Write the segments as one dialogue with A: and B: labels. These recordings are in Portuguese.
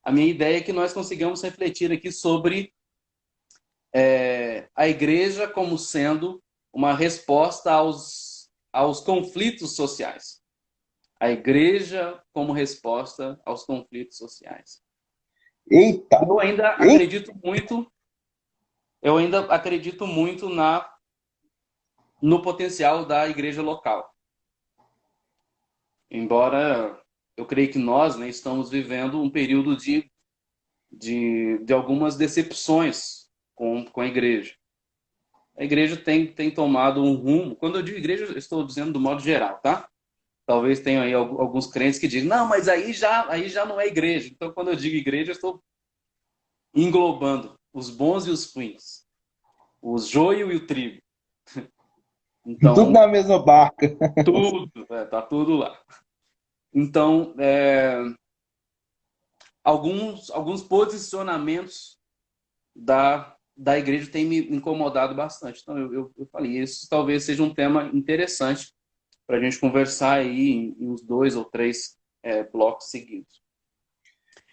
A: a minha ideia é que nós consigamos refletir aqui sobre a igreja como sendo uma resposta aos conflitos sociais. A igreja como resposta aos conflitos sociais.
B: Eita!
A: Eu ainda
B: Eita!
A: acredito muito, eu ainda acredito muito no potencial da igreja local. Embora eu creio que nós, né, estamos vivendo um período de algumas decepções com a igreja. A igreja tem tomado um rumo. Quando eu digo igreja, eu estou dizendo do modo geral, tá? Talvez tenham aí alguns crentes que dizem, não, mas aí já não é igreja. Então, quando eu digo igreja, eu estou englobando os bons e os ruins, o joio e o trigo.
B: Tudo
A: Então,
B: na mesma barca.
A: tudo, tá tudo lá. Então, alguns posicionamentos da igreja têm me incomodado bastante. Então, eu falei, isso talvez seja um tema interessante para a gente conversar aí em uns 2 ou 3 blocos seguidos.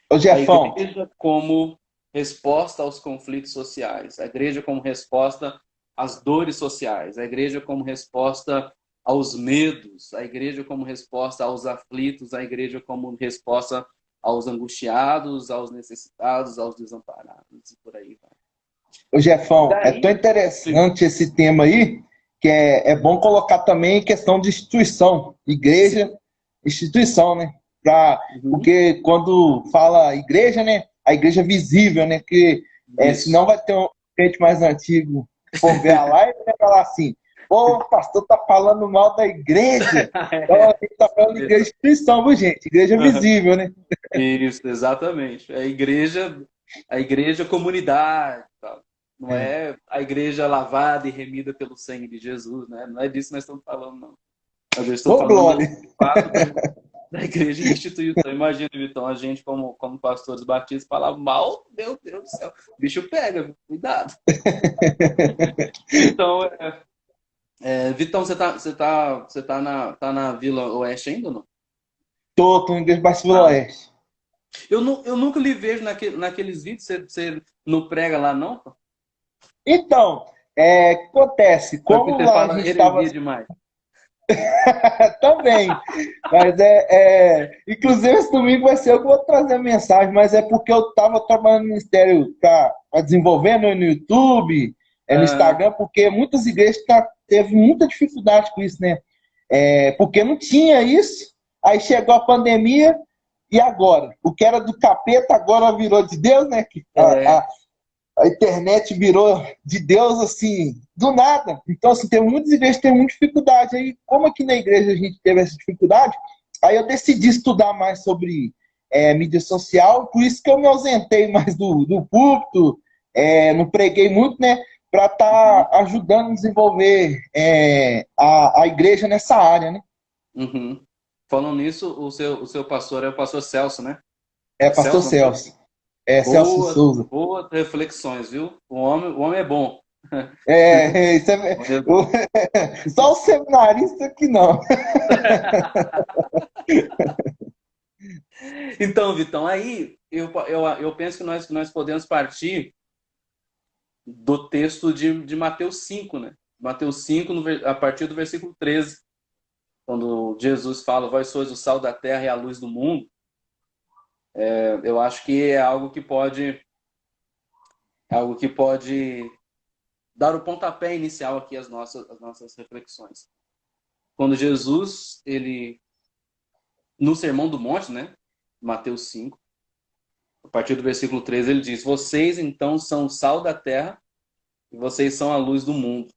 B: Ô,
A: A
B: Jefão,
A: igreja como resposta aos conflitos sociais, a igreja como resposta às dores sociais, a igreja como resposta aos medos, a igreja como resposta aos aflitos, a igreja como resposta aos angustiados, aos necessitados, aos desamparados e por aí vai.
B: ô
A: E
B: Jefão, é tão
A: daí,
B: interessante esse tema aí, que é bom colocar também questão de instituição, igreja, instituição, né?
A: uhum,
B: Porque quando fala igreja, né? A igreja visível, né? Que senão
A: isso.
B: vai ter um gente mais antigo que for ver a live e vai falar assim, pô, o pastor tá falando mal da igreja. Então a gente tá falando de igreja instituição, viu, gente? Igreja visível, né?
A: Isso, exatamente. A igreja comunidade, tá? Não
B: É.
A: é a igreja lavada e remida pelo sangue de Jesus, né? Não é disso que nós estamos falando, não. Mas eu estou
B: Ô,
A: falando
B: glória!
A: de fato da igreja instituição. Imagina, Vitão, a gente como pastores batistas falar mal, meu Deus do céu, o bicho pega, viu? Cuidado. Então, Vitão, você tá na Vila Oeste ainda ou não?
B: Tô em Igreja Batista Vila
A: Ah,
B: Oeste.
A: eu nunca lhe vejo naqueles vídeos, você não prega lá, não?
B: Então, o que acontece?
A: Ou é porque
B: Como
A: você
B: lá a
A: fala
B: gente estava
A: heresia demais?
B: também, mas inclusive esse domingo vai ser eu que vou trazer a mensagem, mas é porque eu estava trabalhando no ministério para desenvolver no YouTube, no
A: Ah,
B: Instagram, porque muitas igrejas teve muita dificuldade com isso, né? Porque não tinha isso, aí chegou a pandemia, e agora? O que era do capeta agora virou de Deus, né? Que
A: é,
B: a internet virou de Deus assim, do nada. Então, assim, tem muitas igrejas que têm muita dificuldade. Aí, como aqui na igreja a gente teve essa dificuldade, aí eu decidi estudar mais sobre mídia social, por isso que eu me ausentei mais do púlpito, não preguei muito, né? Para estar
A: uhum,
B: ajudando a desenvolver a igreja nessa área, né?
A: uhum. Falando nisso, o seu pastor é o pastor Celso, né?
B: É
A: É
B: pastor
A: Celso, não é?
B: Celso. Celso de
A: Boas,
B: Souza.
A: boas reflexões, viu? O homem é bom.
B: Isso
A: O homem é bom.
B: só o seminarista que não.
A: Então, Vitão, aí eu penso que nós podemos partir do texto de Mateus 5, né? Mateus 5, a partir do versículo 13, quando Jesus fala, vós sois o sal da terra e a luz do mundo. Eu acho que é algo que pode dar o pontapé inicial aqui às nossas reflexões. Quando Jesus, no Sermão do Monte, né? Mateus 5, a partir do versículo 13, ele diz: vocês então são o sal da terra e vocês são a luz do mundo.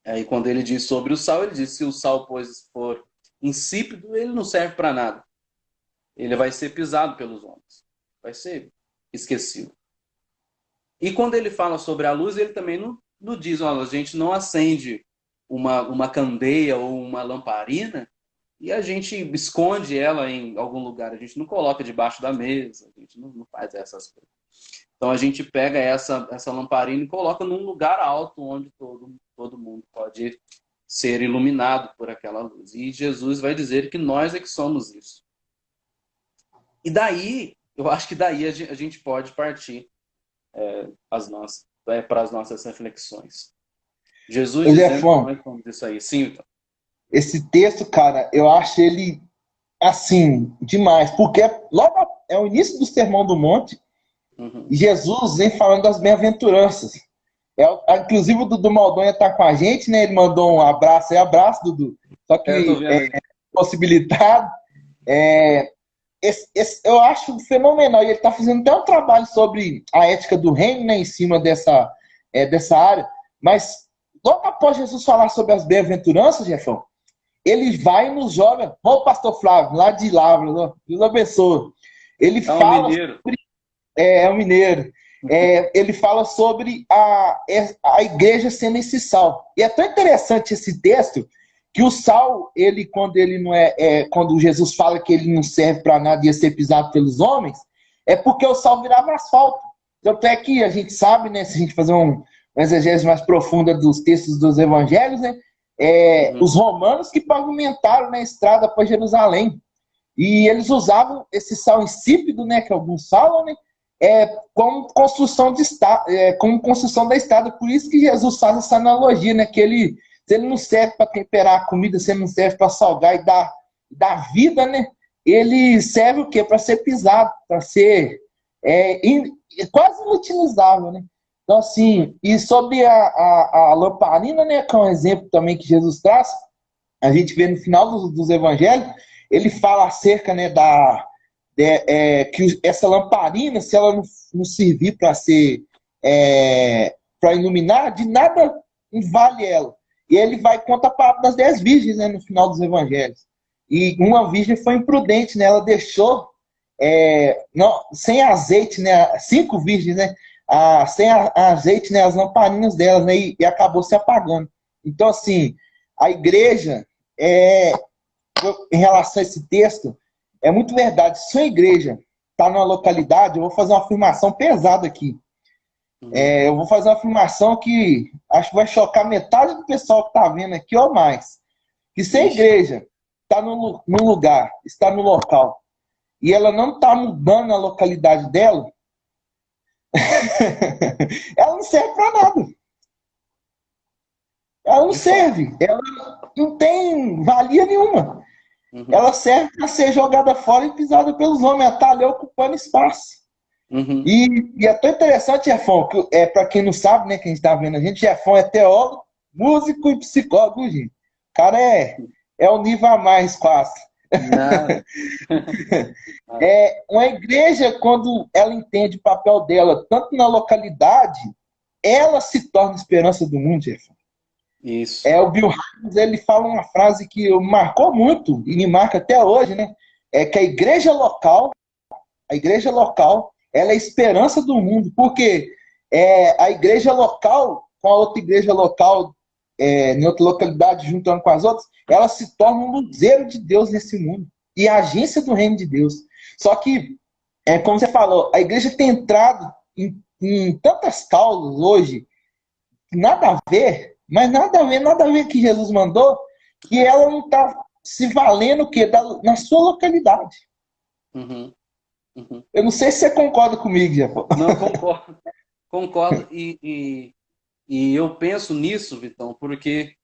A: Aí quando ele diz sobre o sal, ele diz: se o sal, pois, for insípido, ele não serve para nada. Ele vai ser pisado pelos homens. Vai ser esquecido. E quando ele fala sobre a luz, ele também não diz: olha, a gente não acende uma candeia ou uma lamparina e a gente esconde ela em algum lugar. A gente não coloca debaixo da mesa, a gente não faz essas coisas. Então a gente pega essa lamparina e coloca num lugar alto onde todo mundo pode ser iluminado por aquela luz. E Jesus vai dizer que nós é que somos isso. E daí eu acho que daí a gente pode partir para as nossas reflexões. Jesus
B: Ô,
A: dizendo que
B: Jefão,
A: nós somos isso aí. Sim, então.
B: esse texto, cara, eu acho ele assim, demais, porque logo é o início do Sermão do Monte,
A: Uhum.
B: e Jesus vem falando das bem-aventuranças. Inclusive o Dudu Maldonha está com a gente, né? Ele mandou um abraço aí, abraço, Dudu. Só
A: Eu tô
B: que
A: vendo aí.
B: possibilitado. É, eu acho fenomenal. E ele está fazendo até um trabalho sobre a ética do reino, né, em cima dessa área. Mas logo após Jesus falar sobre as bem-aventuranças, Jefão, ele vai e nos joga. Ó, o pastor Flávio, lá de Lavras, Deus abençoe. Ele
A: É um
B: fala
A: mineiro.
B: um mineiro. Ele fala sobre a igreja sendo esse sal. E é tão interessante esse texto que o sal, ele quando ele não quando Jesus fala que ele não serve para nada e ia ser pisado pelos homens, é porque o sal virava asfalto. Tanto é que a gente sabe, né, se a gente fazer uma exegese mais profunda dos textos dos evangelhos, né, os romanos que pavimentaram na estrada para Jerusalém. E eles usavam esse sal insípido, né, que alguns falam, né, como construção como construção da estrada. Por isso que Jesus faz essa analogia, né, que se ele não serve para temperar a comida, se ele não serve para salgar e dar vida, né, ele serve o quê? Para ser pisado, para ser quase inutilizável, né? Então, assim, e sobre a lamparina, né, que é um exemplo também que Jesus traz, a gente vê no final dos evangelhos, ele fala acerca, né, que essa lamparina, se ela não servir para ser para iluminar, de nada vale ela. E ele vai contar a parábola das 10 virgens, né, no final dos evangelhos. E uma virgem foi imprudente, né, ela deixou sem azeite, né, 5 virgens, né, sem azeite, né, as lamparinas delas, né, e acabou se apagando. Então, assim, a igreja, em relação a esse texto, é muito verdade. Se a igreja está numa localidade, eu vou fazer uma afirmação pesada aqui. Eu vou fazer uma afirmação que acho que vai chocar metade do pessoal que está vendo aqui ou mais. Que se a igreja está no lugar, está no local, e ela não está mudando a localidade dela, ela não serve para nada. Ela não serve. Ela não tem valia nenhuma. Ela serve para ser jogada fora e pisada pelos homens. Ela está ali ocupando espaço. E é tão interessante, Jefão, que para quem não sabe, né, quem está vendo a gente, Jefão é teólogo, músico e psicólogo, gente. O cara é um nível a mais, quase. Uma igreja, quando ela entende o papel dela, tanto na localidade, ela se torna esperança do mundo, Jefão.
A: Isso.
B: O Bill Hybels, ele fala uma frase que marcou muito, e me marca até hoje, né? É que a igreja local, ela é a esperança do mundo, porque a igreja local, com a outra igreja local, em outra localidade, juntando com as outras, ela se torna um luzeiro de Deus nesse mundo, e a agência do reino de Deus. Só que, como você falou, a igreja tem entrado em tantas causas hoje, nada a ver, mas nada a ver que Jesus mandou, que ela não está se valendo o quê? Na sua localidade. Eu não sei se você concorda comigo, Jefão.
A: Não, concordo. E eu penso nisso, Vitão, porque,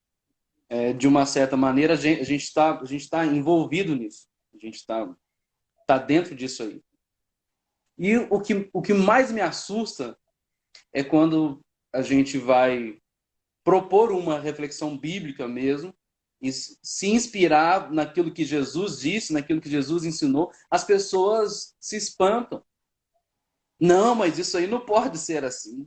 A: de uma certa maneira, a gente está envolvido nisso. A gente está dentro disso aí. E o que mais me assusta é quando a gente vai propor uma reflexão bíblica mesmo, e se inspirar naquilo que Jesus disse, naquilo que Jesus ensinou, as pessoas se espantam. Não, mas isso aí não pode ser assim.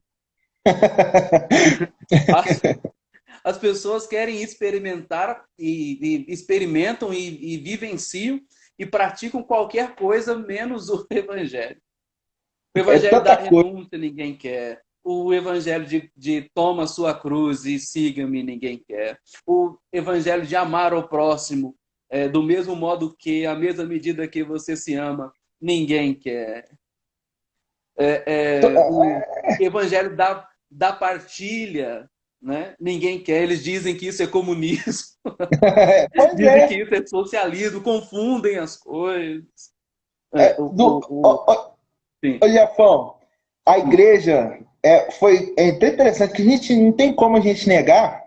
A: As pessoas querem experimentar e experimentam e vivenciam e praticam qualquer coisa menos o evangelho. O evangelho da renúncia ninguém quer. O evangelho de toma sua cruz e siga-me ninguém quer. O evangelho de amar ao próximo do mesmo modo que, a mesma medida que você se ama, ninguém quer. O evangelho da partilha, né? Ninguém quer. Eles dizem que isso é comunismo. Dizem que isso é socialismo. Confundem as coisas. Sim.
B: Ô, Jefão, a igreja é interessante que a gente não tem como a gente negar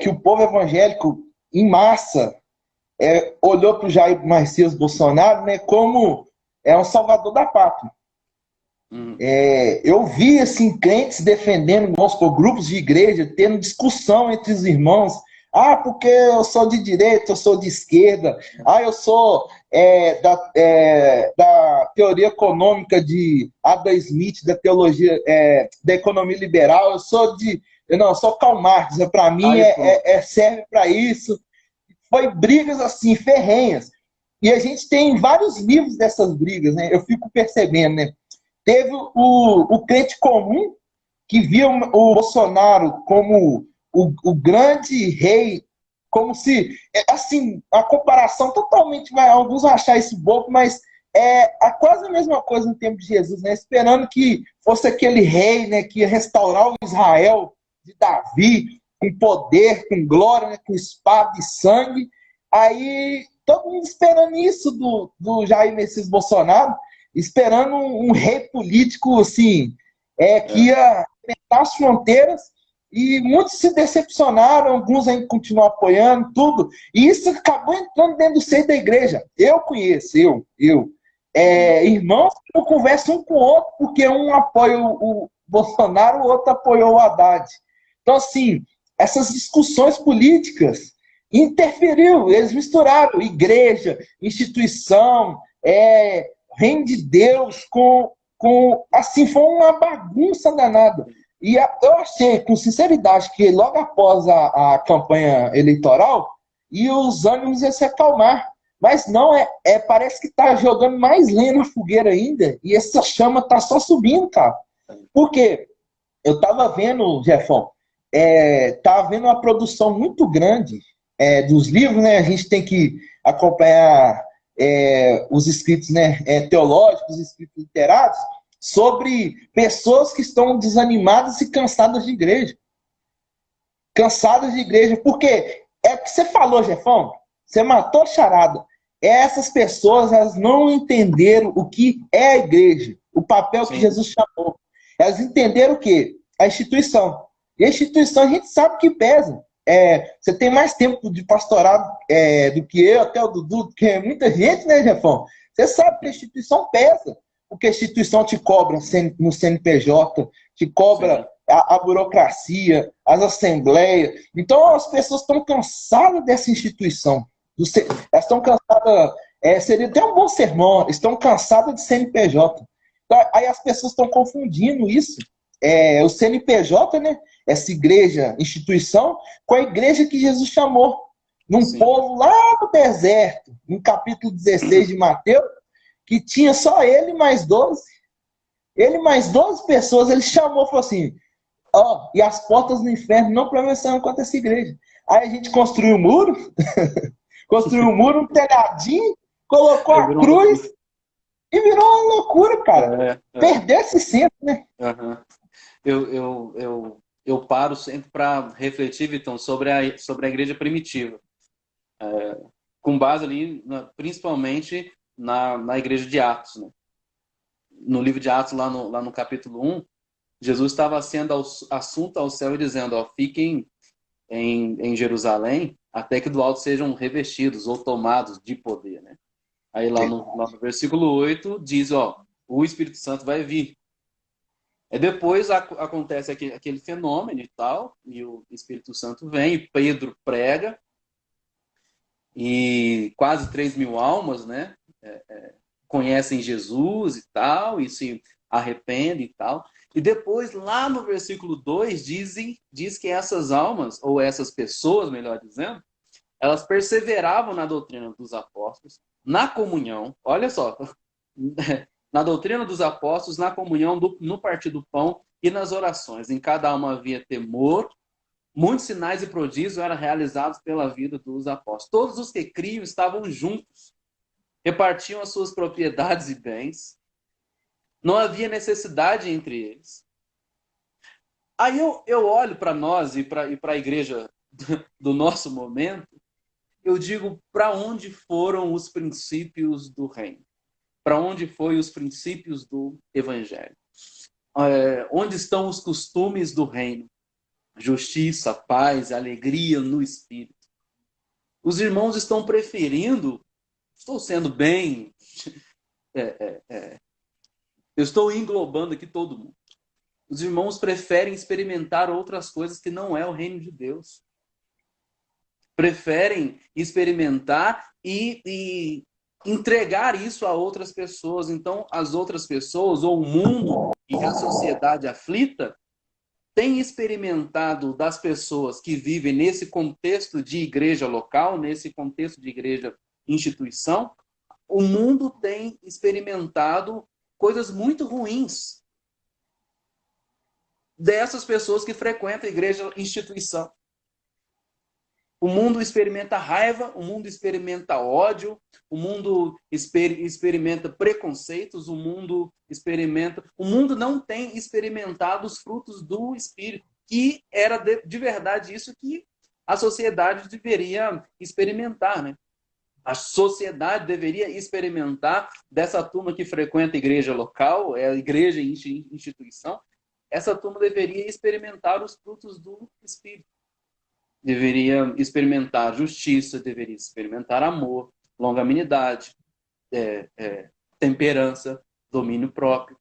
B: que o povo evangélico, em massa, olhou para o Jair Messias Bolsonaro, né, como um salvador da pátria.
A: Uhum.
B: Eu vi assim, crentes defendendo, vamos supor, grupos de igreja, tendo discussão entre os irmãos. Ah, porque eu sou de direita, eu sou de esquerda. Ah, eu sou da teoria econômica de Adam Smith, da teologia da economia liberal. Eu sou de. Não, eu sou Karl Marx. Para mim,
A: Aí, pronto.
B: serve para isso. Foi brigas assim, ferrenhas. E a gente tem vários livros dessas brigas, né? Eu fico percebendo, né? Teve o crente comum que via o Bolsonaro como o grande rei, como se, assim, a comparação totalmente, alguns vão achar isso bobo, mas quase a mesma coisa no tempo de Jesus, né? Esperando que fosse aquele rei, né, que ia restaurar o Israel de Davi, com poder, com glória, né, com espada e sangue. Aí, todo mundo esperando isso do Jair Messias Bolsonaro, esperando um rei político, assim, que
A: É.
B: ia aumentar as fronteiras, e muitos se decepcionaram, alguns ainda continuam apoiando, tudo. E isso acabou entrando dentro do seio da igreja. Eu conheço,
A: Uhum.
B: irmãos que não conversam um com o outro, porque um apoia o Bolsonaro, o outro apoiou o Haddad. Então, assim, essas discussões políticas interferiu, eles misturaram igreja, instituição, reino de Deus assim, foi uma bagunça danada. E eu achei, com sinceridade, que logo após a campanha eleitoral, e os ânimos iam se acalmar. Mas não, parece que está jogando mais lenha na fogueira ainda, e essa chama está só subindo, cara. Por quê? Eu estava vendo, Jefão, estava vendo uma produção muito grande dos livros, né? A gente tem que acompanhar os escritos, né, teológicos, escritos literários, sobre pessoas que estão desanimadas e cansadas de igreja. Cansadas de igreja, porque é o que você falou, Jefão, você matou a charada. Essas pessoas, elas não entenderam o que é a igreja, o papel que
A: Sim.
B: Jesus chamou. Elas entenderam o quê? A instituição. E a instituição a gente sabe que pesa. Você tem mais tempo de pastorado do que eu, até o Dudu, do que muita gente, né, Jefão? Você sabe que a instituição pesa, porque a instituição te cobra no CNPJ, te cobra
A: Sim.
B: a burocracia, as assembleias. Então, as pessoas estão cansadas dessa instituição. Elas estão cansadas, seria até um bom sermão, estão cansadas de CNPJ. Então, aí as pessoas estão confundindo isso. O CNPJ, né? Essa igreja, instituição, com a igreja que Jesus chamou. Num
A: Sim.
B: povo lá no deserto, no capítulo 16 de Mateus, que tinha só ele mais 12. Ele mais 12 pessoas, ele chamou e falou assim: e as portas do inferno não prevalecerão contra essa igreja. Aí a gente construiu um muro, um telhadinho, colocou
A: É,
B: a
A: virou uma
B: cruz
A: loucura.
B: e virou uma loucura, cara.
A: É, é.
B: Perdeu esse centro, né?
A: Aham. Eu paro sempre para refletir, Vitão, sobre a igreja primitiva, com base ali, principalmente na igreja de Atos, né? No livro de Atos, lá no capítulo 1, Jesus estava sendo assunto ao céu e dizendo, ó, fiquem em Jerusalém até que do alto sejam revestidos ou tomados de poder, né? Aí lá no versículo 8 diz, ó, o Espírito Santo vai vir. E depois acontece aquele fenômeno e tal, e o Espírito Santo vem, e Pedro prega, e quase 3.000 almas, né, conhecem Jesus e tal, e se arrependem e tal. E depois, lá no versículo 2, diz que essas almas, ou essas pessoas, melhor dizendo, elas perseveravam na doutrina dos apóstolos, na comunhão, olha só, na doutrina dos apóstolos, na comunhão, no partir do pão e nas orações. Em cada alma havia temor, muitos sinais e prodígios eram realizados pela vida dos apóstolos. Todos os que criam estavam juntos, repartiam as suas propriedades e bens, não havia necessidade entre eles. Aí eu olho para nós e para a igreja do nosso momento, eu digo, para onde foram os princípios do reino? Para onde foi os princípios do Evangelho? Onde estão os costumes do reino? Justiça, paz, alegria no Espírito. Os irmãos estão preferindo, estou sendo bem, eu estou englobando aqui todo mundo. Os irmãos preferem experimentar outras coisas que não é o reino de Deus. Preferem experimentar e entregar isso a outras pessoas. Então, as outras pessoas, ou o mundo e a sociedade aflita, têm experimentado das pessoas que vivem nesse contexto de igreja local, nesse contexto de igreja instituição, o mundo tem experimentado coisas muito ruins dessas pessoas que frequentam a igreja instituição. O mundo experimenta raiva, o mundo experimenta ódio, o mundo experimenta preconceitos, o mundo não tem experimentado os frutos do Espírito, que era de verdade isso que a sociedade deveria experimentar, né? A sociedade deveria experimentar dessa turma que frequenta a igreja local, a igreja instituição, essa turma deveria experimentar os frutos do Espírito. Deveria experimentar justiça, deveria experimentar amor, longanimidade, temperança, domínio próprio.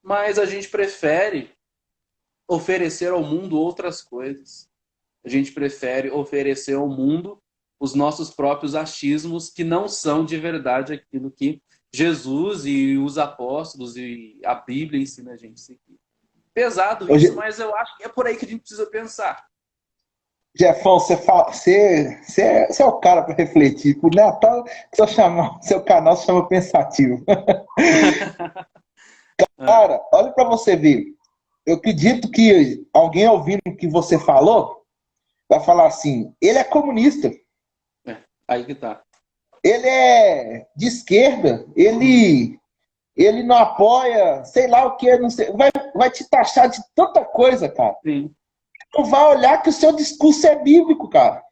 A: Mas a gente prefere oferecer ao mundo outras coisas. A gente prefere oferecer ao mundo os nossos próprios achismos, que não são de verdade aquilo que Jesus e os apóstolos e a Bíblia ensina a gente a seguir. Pesado isso, mas eu acho que é por aí que a gente precisa pensar.
B: Jefão, você é o cara para refletir. Por Natal, seu canal se chama Pensativo. Cara, olha para você ver. Eu acredito que alguém ouvindo o que você falou vai falar assim: ele é comunista.
A: Aí que tá.
B: Ele é de esquerda. Ele não apoia, sei lá o que, não sei. Vai te taxar de tanta coisa, cara.
A: Sim.
B: Não vai olhar que o seu discurso é bíblico, cara.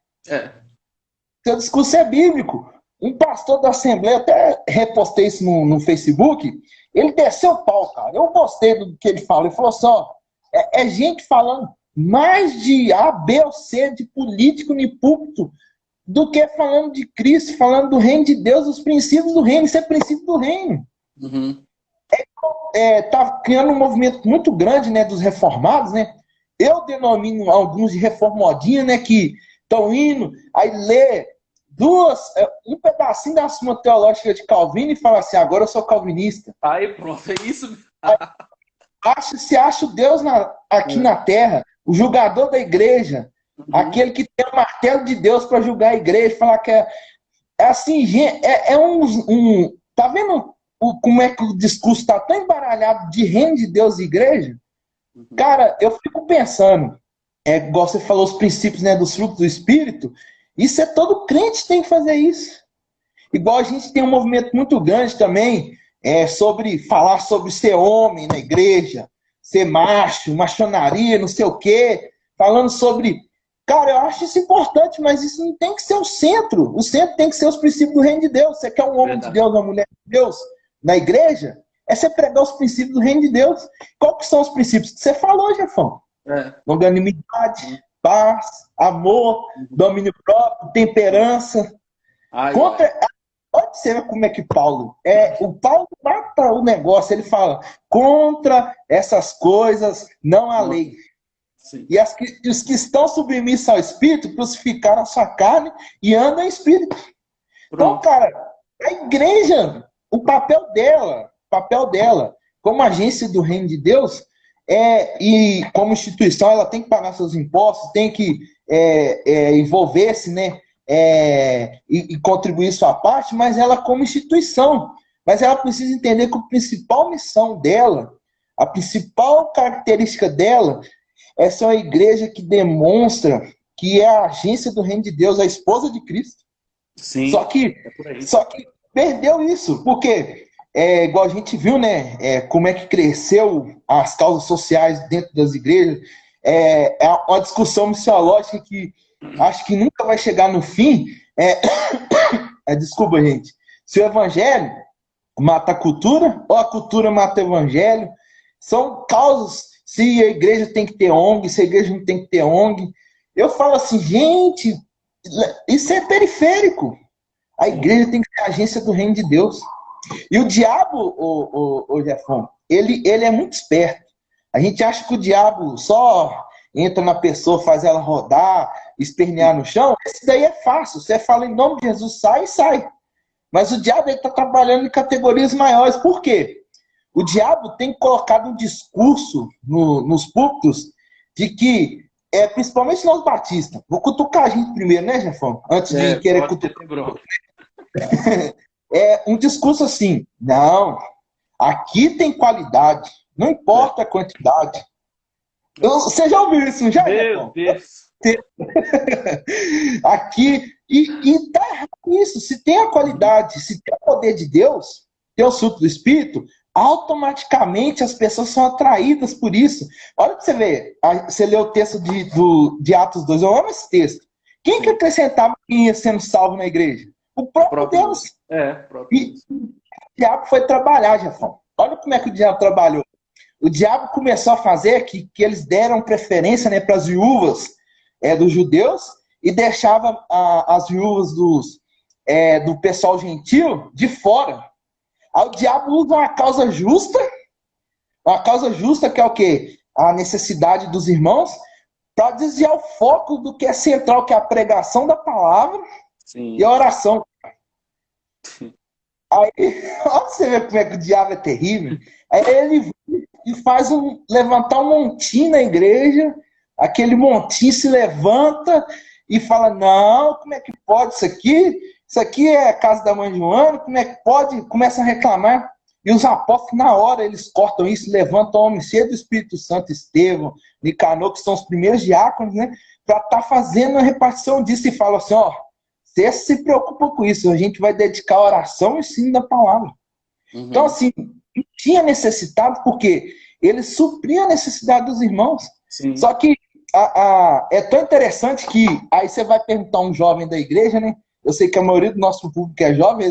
B: Seu discurso é bíblico. Um pastor da Assembleia, até repostei isso no Facebook, ele desceu o pau, cara. Eu gostei do que ele falou. Ele falou assim, ó, é gente falando mais de A, B ou C, de político no púlpito, do que falando de Cristo, falando do reino de Deus, os princípios do reino. Isso é princípio do reino.
A: Uhum.
B: Tá criando um movimento muito grande, né, dos reformados, né? Eu denomino alguns de reformodinha, né, que estão indo, aí lê um pedacinho da Suma Teológica de Calvino e fala assim, agora eu sou calvinista.
A: Aí pronto, é isso.
B: Se acha o Deus aqui na Terra, o julgador da igreja, aquele que tem o martelo de Deus para julgar a igreja, falar que é assim, gente, tá vendo como é que o discurso está tão embaralhado de reino de Deus e igreja? Cara, eu fico pensando, igual você falou, os princípios, né, dos frutos do Espírito, isso é todo crente tem que fazer isso. Igual a gente tem um movimento muito grande também, sobre falar sobre ser homem na igreja, ser macho, machonaria, não sei o quê, falando sobre... Cara, eu acho isso importante, mas isso não tem que ser o centro. O centro tem que ser os princípios do reino de Deus. Você quer um homem de Deus, uma mulher de Deus na igreja? É você pregar os princípios do reino de Deus. Qual que são os princípios que você falou, Jefão? Longanimidade, paz, amor, domínio próprio, temperança. Pode ser como é que Paulo... o Paulo mata o negócio, ele fala, contra essas coisas não há lei. Sim. E os que estão submissos ao Espírito crucificaram a sua carne e andam em Espírito. Pronto. Então, cara, a igreja, o papel dela, como agência do reino de Deus, e como instituição, ela tem que pagar seus impostos, tem que envolver-se, né, e contribuir sua parte, mas ela como instituição. Mas ela precisa entender que a principal missão dela, a principal característica dela, é ser uma igreja que demonstra que é a agência do reino de Deus, a esposa de Cristo.
A: Sim,
B: só que perdeu isso, porque igual a gente viu, né, como é que cresceu as causas sociais dentro das igrejas. É uma discussão missiológica que acho que nunca vai chegar no fim. Desculpa, gente. Se o evangelho mata a cultura, ou a cultura mata o evangelho. São causas, se a igreja tem que ter ONG, se a igreja não tem que ter ONG. Eu falo assim, gente, isso é periférico. A igreja tem que ser a agência do reino de Deus. E o diabo, o Jefão, ele é muito esperto. A gente acha que o diabo só entra na pessoa, faz ela rodar, espernear no chão. Isso daí é fácil. Você fala em nome de Jesus, sai e sai. Mas o diabo está trabalhando em categorias maiores. Por quê? O diabo tem colocado um discurso nos púlpitos de que, principalmente nós batistas, vou cutucar a gente primeiro, né, Jefão? Antes de querer cutucar. Um discurso assim, não, aqui tem qualidade, não importa a quantidade. Você já ouviu isso, já?
A: Meu Deus!
B: Aqui, e tá errado isso. Se tem a qualidade, se tem o poder de Deus, tem o fruto do Espírito, automaticamente as pessoas são atraídas por isso. Olha pra você ver, você lê o texto de Atos 2, eu amo esse texto. Quem que acrescentava quem ia sendo salvo na igreja? O próprio Deus. E o diabo foi trabalhar, Jefão. Olha como é que o diabo trabalhou. O diabo começou a fazer que eles deram preferência, né, para as viúvas dos judeus e deixava as viúvas do pessoal gentil de fora. Aí o diabo usa uma causa justa que é o quê? A necessidade dos irmãos, para desviar o foco do que é central, que é a pregação da palavra. Sim. E a oração. Aí, olha você ver como é que o diabo é terrível. Aí ele faz levantar um montinho na igreja, aquele montinho se levanta e fala, não, como é que pode isso aqui? Isso aqui é a casa da mãe Joana, como é que pode? Começa a reclamar. E os apóstolos, na hora, eles cortam isso, levantam o homem cheio do Espírito Santo, Estevão, Nicanor, que são os primeiros diáconos, né? Para estar fazendo a repartição disso e fala assim, ó, você se preocupa com isso, a gente vai dedicar a oração e ensino da palavra. Uhum. Então, assim, tinha necessitado, porque ele supria a necessidade dos irmãos. Sim. Só que é tão interessante que, aí você vai perguntar a um jovem da igreja, né? Eu sei que a maioria do nosso público é jovem,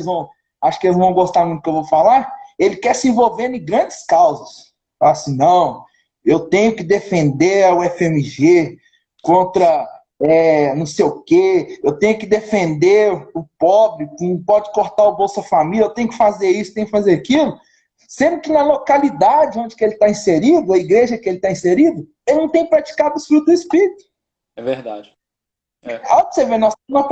B: acho que eles vão gostar muito do que eu vou falar. Ele quer se envolver em grandes causas. Fala assim, não, eu tenho que defender a UFMG contra não sei o quê, eu tenho que defender o pobre, não pode cortar o Bolsa Família, eu tenho que fazer isso, tenho que fazer aquilo, sendo que na localidade onde que ele está inserido, a igreja que ele está inserido, ele não tem praticado os frutos do Espírito.
A: É verdade.
B: Olha você ver, nós estamos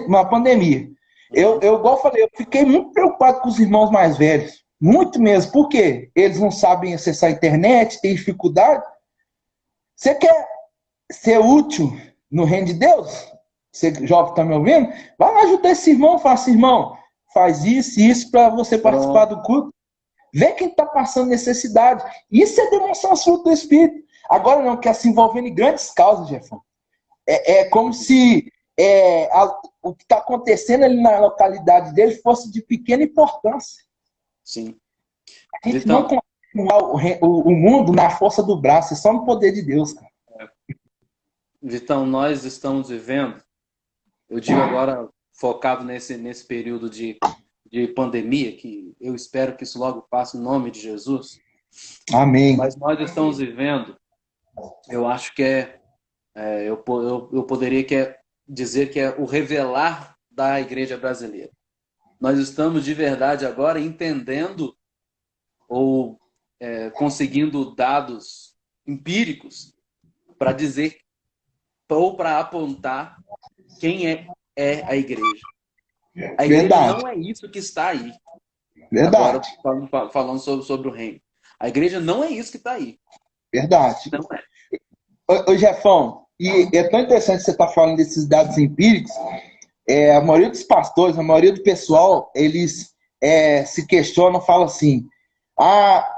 B: numa pandemia. Eu, igual eu falei, eu fiquei muito preocupado com os irmãos mais velhos. Muito mesmo. Por quê? Eles não sabem acessar a internet, têm dificuldade. Você quer ser útil no reino de Deus? Você, jovem, está me ouvindo? Vai lá ajudar esse irmão. Fala assim, irmão, faz isso e isso para você participar do culto. Vê quem está passando necessidade. Isso é demonstrar os frutos do Espírito. Agora não, quer se envolver em grandes causas, Jefão. É como se o que está acontecendo ali na localidade dele fosse de pequena importância.
A: Sim.
B: A gente não consegue mudar o mundo na força do braço, é só no poder de Deus, cara.
A: Vitão, nós estamos vivendo, eu digo agora focado nesse período de pandemia, que eu espero que isso logo passe em nome de Jesus.
B: Amém.
A: Mas nós estamos vivendo, eu acho que eu poderia dizer que é o revelar da igreja brasileira. Nós estamos de verdade agora entendendo ou conseguindo dados empíricos para dizer ou para apontar quem é a igreja. A igreja
B: Verdade.
A: não é isso que está aí.
B: Verdade.
A: Agora, falando sobre o reino. A igreja não é isso que está aí.
B: Verdade.
A: Não é.
B: Ô, Jefão, e é tão interessante você estar falando desses dados empíricos. A maioria dos pastores, a maioria do pessoal, eles se questionam, falam assim,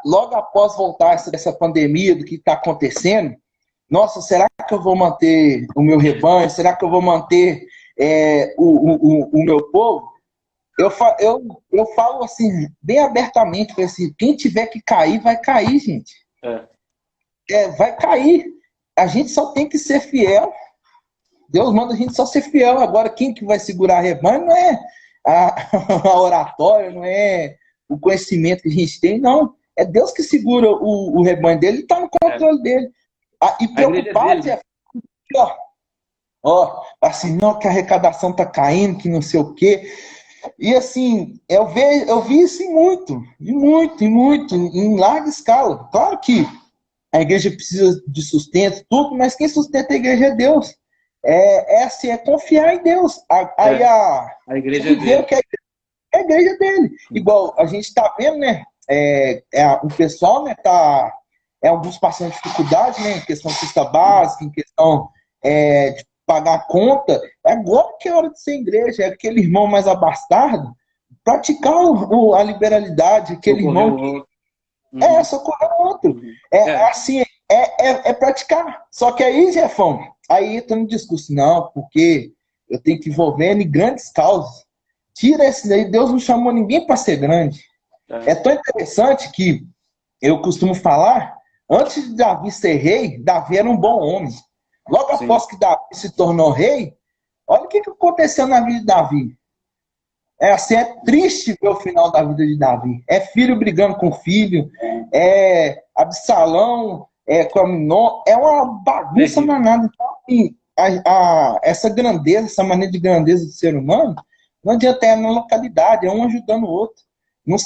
B: logo após voltar essa pandemia, do que está acontecendo, nossa, será que eu vou manter o meu rebanho? Será que eu vou manter o meu povo? Eu falo assim, bem abertamente, assim, quem tiver que cair, vai cair, gente. Vai cair. A gente só tem que ser fiel. Deus manda a gente só ser fiel. Agora, quem que vai segurar a rebanho a, a oratória, não é o conhecimento que a gente tem, não. É Deus que segura o rebanho dele e está no controle dele. E
A: A igreja é
B: preocupado
A: dele.
B: é, assim, não, que a arrecadação tá caindo, que não sei o quê. E assim, eu vi isso em larga escala. Claro que a igreja precisa de sustento, tudo, mas quem sustenta a igreja é Deus. Assim, é confiar em Deus. Aí
A: A igreja é
B: viver o
A: dele.
B: que é a igreja dele. Igual a gente está vendo, né? O pessoal, né, alguns passando dificuldade, né, em questão de cesta básica, em questão de pagar a conta. É agora que é hora de ser igreja, é aquele irmão mais abastado praticar a liberalidade, aquele
A: Socorrer
B: irmão
A: o
B: que
A: outro. Uhum,
B: socorrer o outro.
A: uhum.
B: Assim, praticar. Só que aí, Jefão, aí entra no discurso, não, porque eu tenho que envolver em grandes causas. Tira esse daí, Deus não chamou ninguém para ser grande. É tão interessante que eu costumo falar, antes de Davi ser rei, Davi era um bom homem. Logo
A: Sim.
B: após que Davi se tornou rei, olha o que aconteceu na vida de Davi. Assim, é triste ver o final da vida de Davi. É filho brigando com filho, é Absalão, com Aminon, é uma bagunça
A: Terrível.
B: danada. Então, assim, essa grandeza, essa maneira de grandeza do ser humano, não adianta na localidade, é um ajudando o outro. Não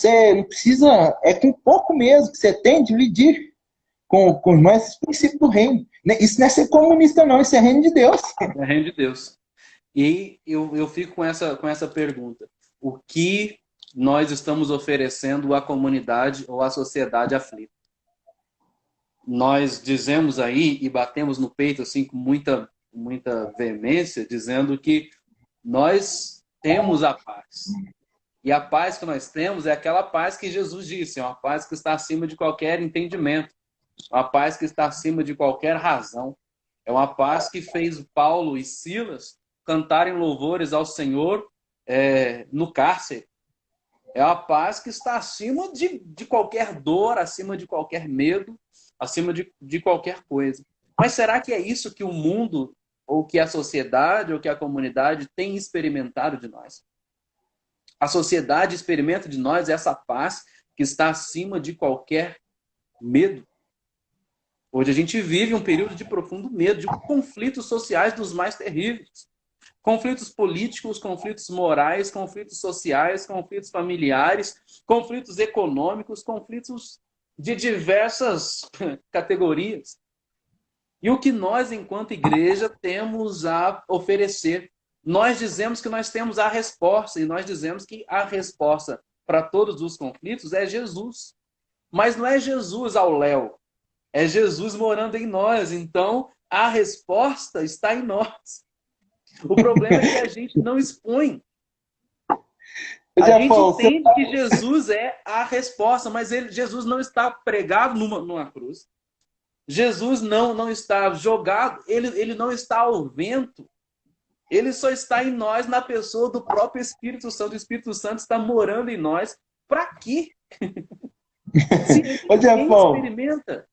B: precisa, é com pouco mesmo que você tem, dividir com os irmãos esse princípio do reino. Isso não é ser comunista, não, isso é reino de Deus.
A: É o reino de Deus. E eu fico com essa pergunta. O que nós estamos oferecendo à comunidade ou à sociedade aflita? Nós dizemos aí e batemos no peito assim com muita veemência, dizendo que nós temos a paz. E a paz que nós temos é aquela paz que Jesus disse, é uma paz que está acima de qualquer entendimento, uma paz que está acima de qualquer razão. É uma paz que fez Paulo e Silas cantarem louvores ao Senhor no cárcere. É uma paz que está acima de qualquer dor, acima de qualquer medo, acima de qualquer coisa. Mas será que é isso que o mundo, ou que a sociedade, ou que a comunidade tem experimentado de nós? A sociedade experimenta de nós essa paz que está acima de qualquer medo. Hoje a gente vive um período de profundo medo, de conflitos sociais dos mais terríveis. Conflitos políticos, conflitos morais, conflitos sociais, conflitos familiares, conflitos econômicos, conflitos de diversas categorias. E o que nós, enquanto igreja, temos a oferecer? Nós dizemos que nós temos a resposta, e nós dizemos que a resposta para todos os conflitos é Jesus. Mas não é Jesus ao léu, é Jesus morando em nós. Então, a resposta está em nós. O problema é que a gente não expõe. A gente entende que Jesus é a resposta, mas Jesus não está pregado numa cruz. Jesus não está jogado, ele não está ao vento. Ele só está em nós na pessoa do próprio Espírito Santo. O Espírito Santo está morando em nós. Para quê? Se ninguém experimenta.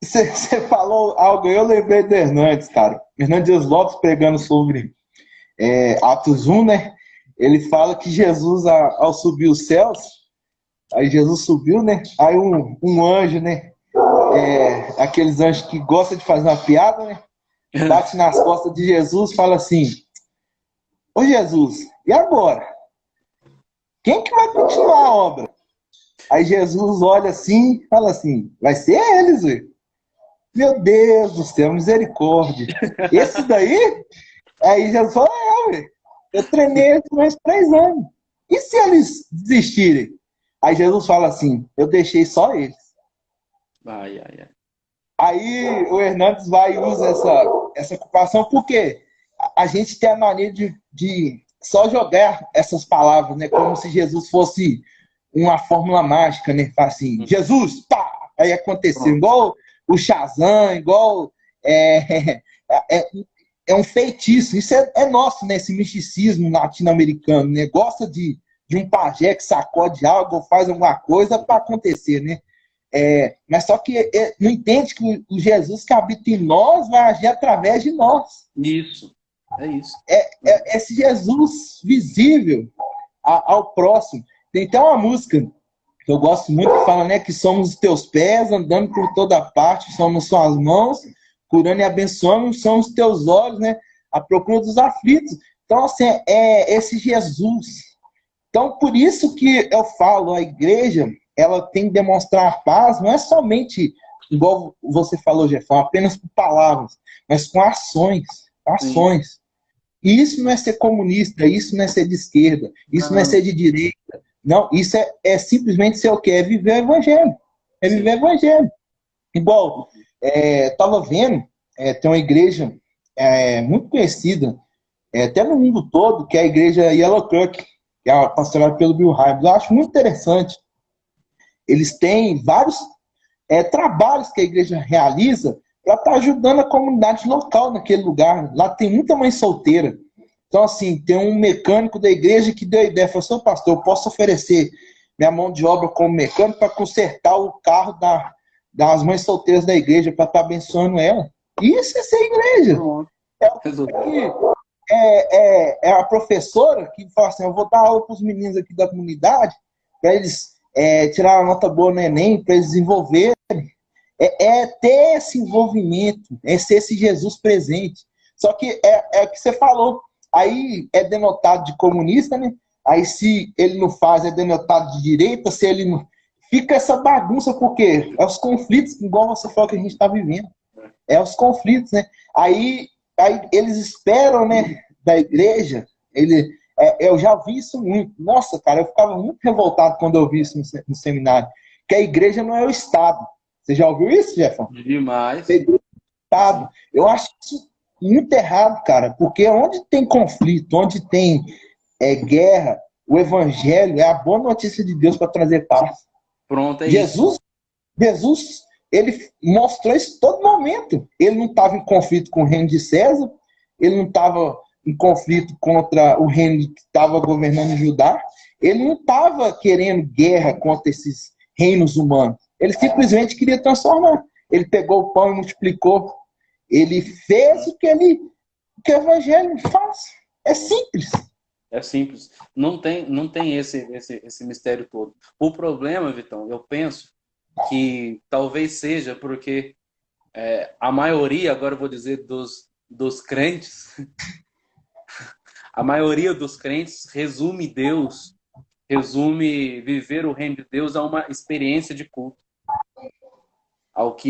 B: Você falou algo, eu lembrei do Hernandes, cara. Hernandes Lopes pregando sobre Atos 1, né? Ele fala que Jesus, ao subir os céus, aí Jesus subiu, né? Aí um anjo, né? Aqueles anjos que gostam de fazer uma piada, né? Bate nas costas de Jesus e fala assim: Ô Jesus, e agora? Quem que vai continuar a obra? Aí Jesus olha assim e fala assim: vai ser eles, ué. Meu Deus do céu, misericórdia. Esse daí? Aí Jesus fala: ué, eu treinei eles mais 3 anos. E se eles desistirem? Aí Jesus fala assim: eu deixei só eles.
A: Ai, ai, ai.
B: Aí o Hernandes vai e usa essa ocupação, porque a gente tem a mania de só jogar essas palavras, né? Como se Jesus fosse uma fórmula mágica, né? Assim, Jesus, pá! Aí aconteceu, igual o Shazam, igual é um feitiço. Isso é nosso, né? Esse misticismo latino-americano, né? Gosta de um pajé que sacode algo ou faz alguma coisa para acontecer, né? Mas só que não entende que o Jesus que habita em nós vai agir através de nós.
A: Isso. É isso.
B: Esse Jesus visível ao próximo. Tem até uma música que eu gosto muito que fala, né, que somos os teus pés andando por toda parte, somos suas mãos curando e abençoando, são os teus olhos, né, à procura dos aflitos. Então, assim, é esse Jesus. Então, por isso que eu falo, a igreja, ela tem que demonstrar paz, não é somente, igual você falou, Jefão, apenas por palavras, mas com ações.
A: Sim.
B: Ações. E isso não é ser comunista, isso não é ser de esquerda, isso não é
A: Não.
B: ser de direita. Não, isso simplesmente ser o quê? É viver o evangelho. É
A: Sim.
B: viver o evangelho. Igual, estava vendo, tem uma igreja muito conhecida, até no mundo todo, que é a igreja Yellow Kirk, que é pastorada pelo Bill Hybels. Eu acho muito interessante. Eles têm vários trabalhos que a igreja realiza para estar ajudando a comunidade local naquele lugar. Lá tem muita mãe solteira. Então, assim, tem um mecânico da igreja que deu a ideia, falou, seu pastor, eu posso oferecer minha mão de obra como mecânico para consertar o carro das mães solteiras da igreja, para estar abençoando ela. Isso é ser igreja.
A: Pronto.
B: É, a professora que fala assim, eu vou dar aula para os meninos aqui da comunidade, para eles tirar uma nota boa no Enem, para eles desenvolverem. Ter esse envolvimento, ser esse Jesus presente. Só que é o que você falou. Aí é denotado de comunista, né? Aí se ele não faz, é denotado de direita, se ele não. Fica essa bagunça, porque é os conflitos, igual você falou que a gente está vivendo. É os conflitos, né? Aí eles esperam, né, da igreja. Eu já vi isso muito. Nossa, cara, eu ficava muito revoltado quando eu vi isso no seminário. Que a igreja não é o Estado. Você já ouviu isso, Jefferson?
A: Demais.
B: Estado. Eu acho isso muito errado, cara, porque onde tem conflito, onde tem guerra, o evangelho é a boa notícia de Deus para trazer paz.
A: Pronto, é isso.
B: Jesus, ele mostrou isso todo momento. Ele não estava em conflito com o reino de César, ele não estava em conflito contra o reino que estava governando Judá, ele não estava querendo guerra contra esses reinos humanos. Ele simplesmente queria transformar. Ele pegou o pão e multiplicou. Ele fez o que o evangelho faz. É simples.
A: É simples. Não tem esse mistério todo. O problema, Vitão, eu penso que talvez seja porque a maioria, agora eu vou dizer, dos crentes, a maioria dos crentes resume Deus, resume viver o reino de Deus a uma experiência de culto.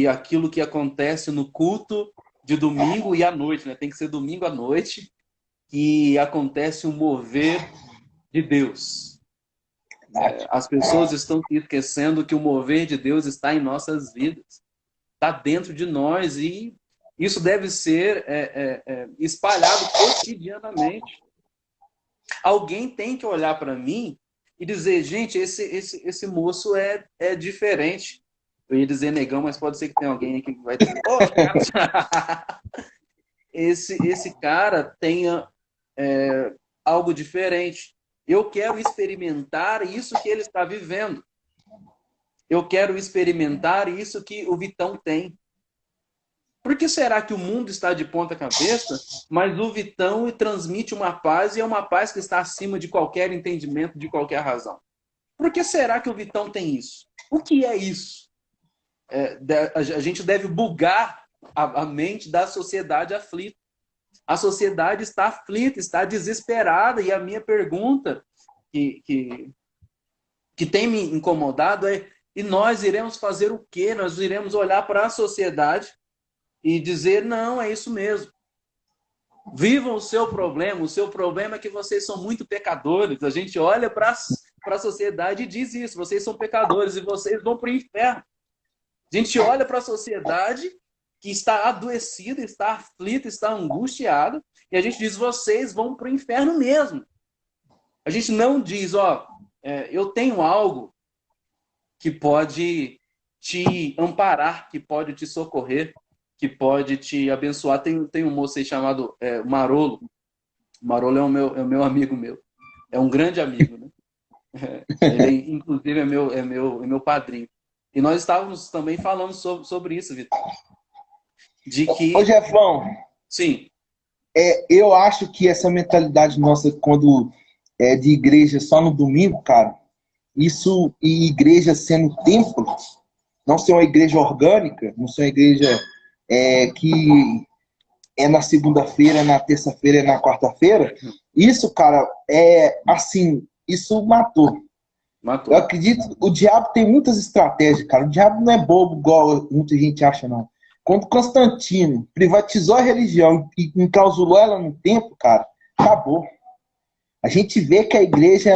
A: Aquilo que acontece no culto de domingo e à noite, né? Tem que ser domingo à noite que acontece um mover de Deus. As pessoas estão se esquecendo que o mover de Deus está em nossas vidas, está dentro de nós e isso deve ser espalhado cotidianamente. Alguém tem que olhar para mim e dizer, gente, esse moço é diferente. Eu ia dizer negão, mas pode ser que tenha alguém aqui que vai dizer, cara, esse cara tenha algo diferente. Eu quero experimentar isso que ele está vivendo. Eu quero experimentar isso que o Vitão tem. Por que será que o mundo está de ponta cabeça, mas o Vitão transmite uma paz e é uma paz que está acima de qualquer entendimento, de qualquer razão? Por que será que o Vitão tem isso? O que é isso? A gente deve bugar a mente da sociedade aflita. A sociedade está aflita, está desesperada, e a minha pergunta que tem me incomodado e nós iremos fazer o quê? Nós iremos olhar para a sociedade e dizer, não, é isso mesmo. Vivam o seu problema é que vocês são muito pecadores. A gente olha para a sociedade e diz isso, vocês são pecadores e vocês vão para o inferno. A gente olha para a sociedade que está adoecida, está aflita, está angustiada, e a gente diz, vocês vão para o inferno mesmo. A gente não diz, eu tenho algo que pode te amparar, que pode te socorrer, que pode te abençoar. Tem um moço aí chamado Marolo. Marolo é o meu amigo meu. É um grande amigo, né? Ele, inclusive, é meu padrinho. E nós estávamos também falando sobre isso, Vitor. De que...
B: Ô, Jefão,
A: Sim.
B: Eu acho que essa mentalidade nossa, quando é de igreja só no domingo, cara, isso, e igreja sendo templo, não ser uma igreja orgânica, não ser uma igreja que é na segunda-feira, na terça-feira, é na quarta-feira, isso, cara, assim, isso matou. Eu
A: Matou.
B: acredito, o diabo tem muitas estratégias, cara. O diabo não é bobo igual muita gente acha, não. Quando Constantino privatizou a religião e enclausurou ela no templo, cara, acabou. A gente vê que a igreja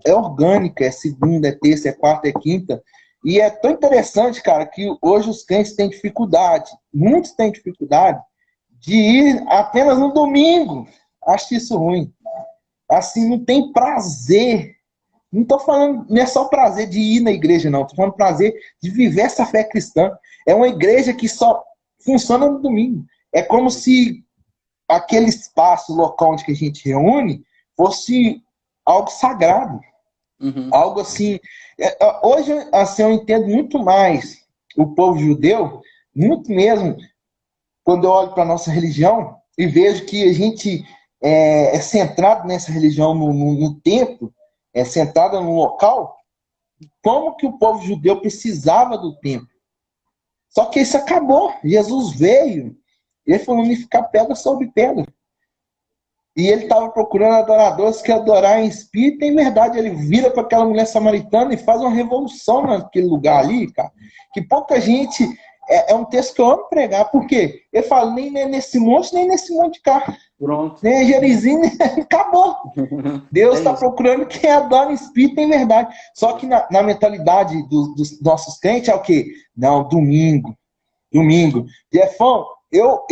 B: é orgânica, é segunda, é terça, é quarta, é quinta. E é tão interessante, cara, que hoje os crentes têm dificuldade, muitos têm dificuldade, de ir apenas no domingo. Acho isso ruim. Assim, não tem prazer. Não estou falando, não é só prazer de ir na igreja, não. Estou falando prazer de viver essa fé cristã. É uma igreja que só funciona no domingo. É como se aquele espaço, local onde que a gente reúne, fosse algo sagrado.
A: Uhum.
B: Algo assim. Hoje, assim, eu entendo muito mais o povo judeu, muito mesmo, quando eu olho para a nossa religião e vejo que a gente é centrado nessa religião no templo, é centrada no local, como que o povo judeu precisava do templo. Só que isso acabou. Jesus veio, ele falou nem ficar pedra sobre pedra. E ele estava procurando adoradores que adorar em espírito e em verdade. Ele vira para aquela mulher samaritana e faz uma revolução naquele lugar ali, cara. Que pouca gente. É um texto que eu amo pregar, porque ele fala: nem nesse monte, nem nesse monte de cá.
A: Pronto.
B: Nem Gerizim, acabou. Deus
A: É
B: está
A: isso.
B: procurando quem adora em espírito e em verdade. Só que na mentalidade dos nossos crentes é o quê? Não, domingo. Domingo. Jefão, eu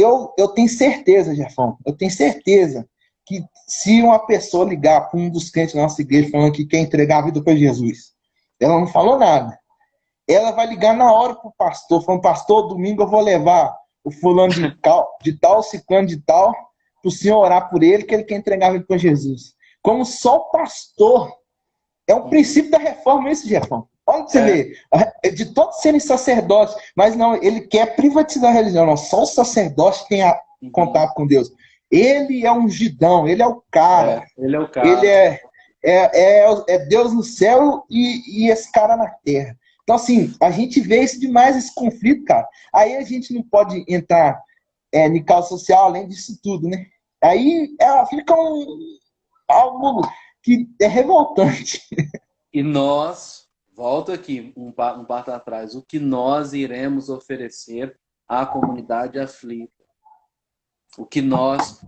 B: tenho certeza, Jefão, eu tenho certeza que se uma pessoa ligar para um dos crentes da nossa igreja falando que quer entregar a vida para Jesus, ela não falou nada. Ela vai ligar na hora para o pastor, falando: pastor, domingo eu vou levar o fulano de tal, ciclano de tal, para o senhor orar por ele, que ele quer entregar a vida para Jesus. Como só o pastor. É um princípio da reforma isso, Jefão. Olha pra você
A: É.
B: ver. De todos serem sacerdotes, mas não, ele quer privatizar a religião. Não, só o sacerdote tem
A: Uhum.
B: contato com Deus. Ele é um ungidão, ele é o cara.
A: Ele é o
B: Ele
A: cara.
B: é Deus no céu e esse cara na terra. Então, assim, a gente vê isso demais, esse conflito, cara. Aí a gente não pode entrar em causa social além disso tudo, né? Aí fica algo que é revoltante.
A: E nós, volta aqui um passo atrás, o que nós iremos oferecer à comunidade aflita? O que nós,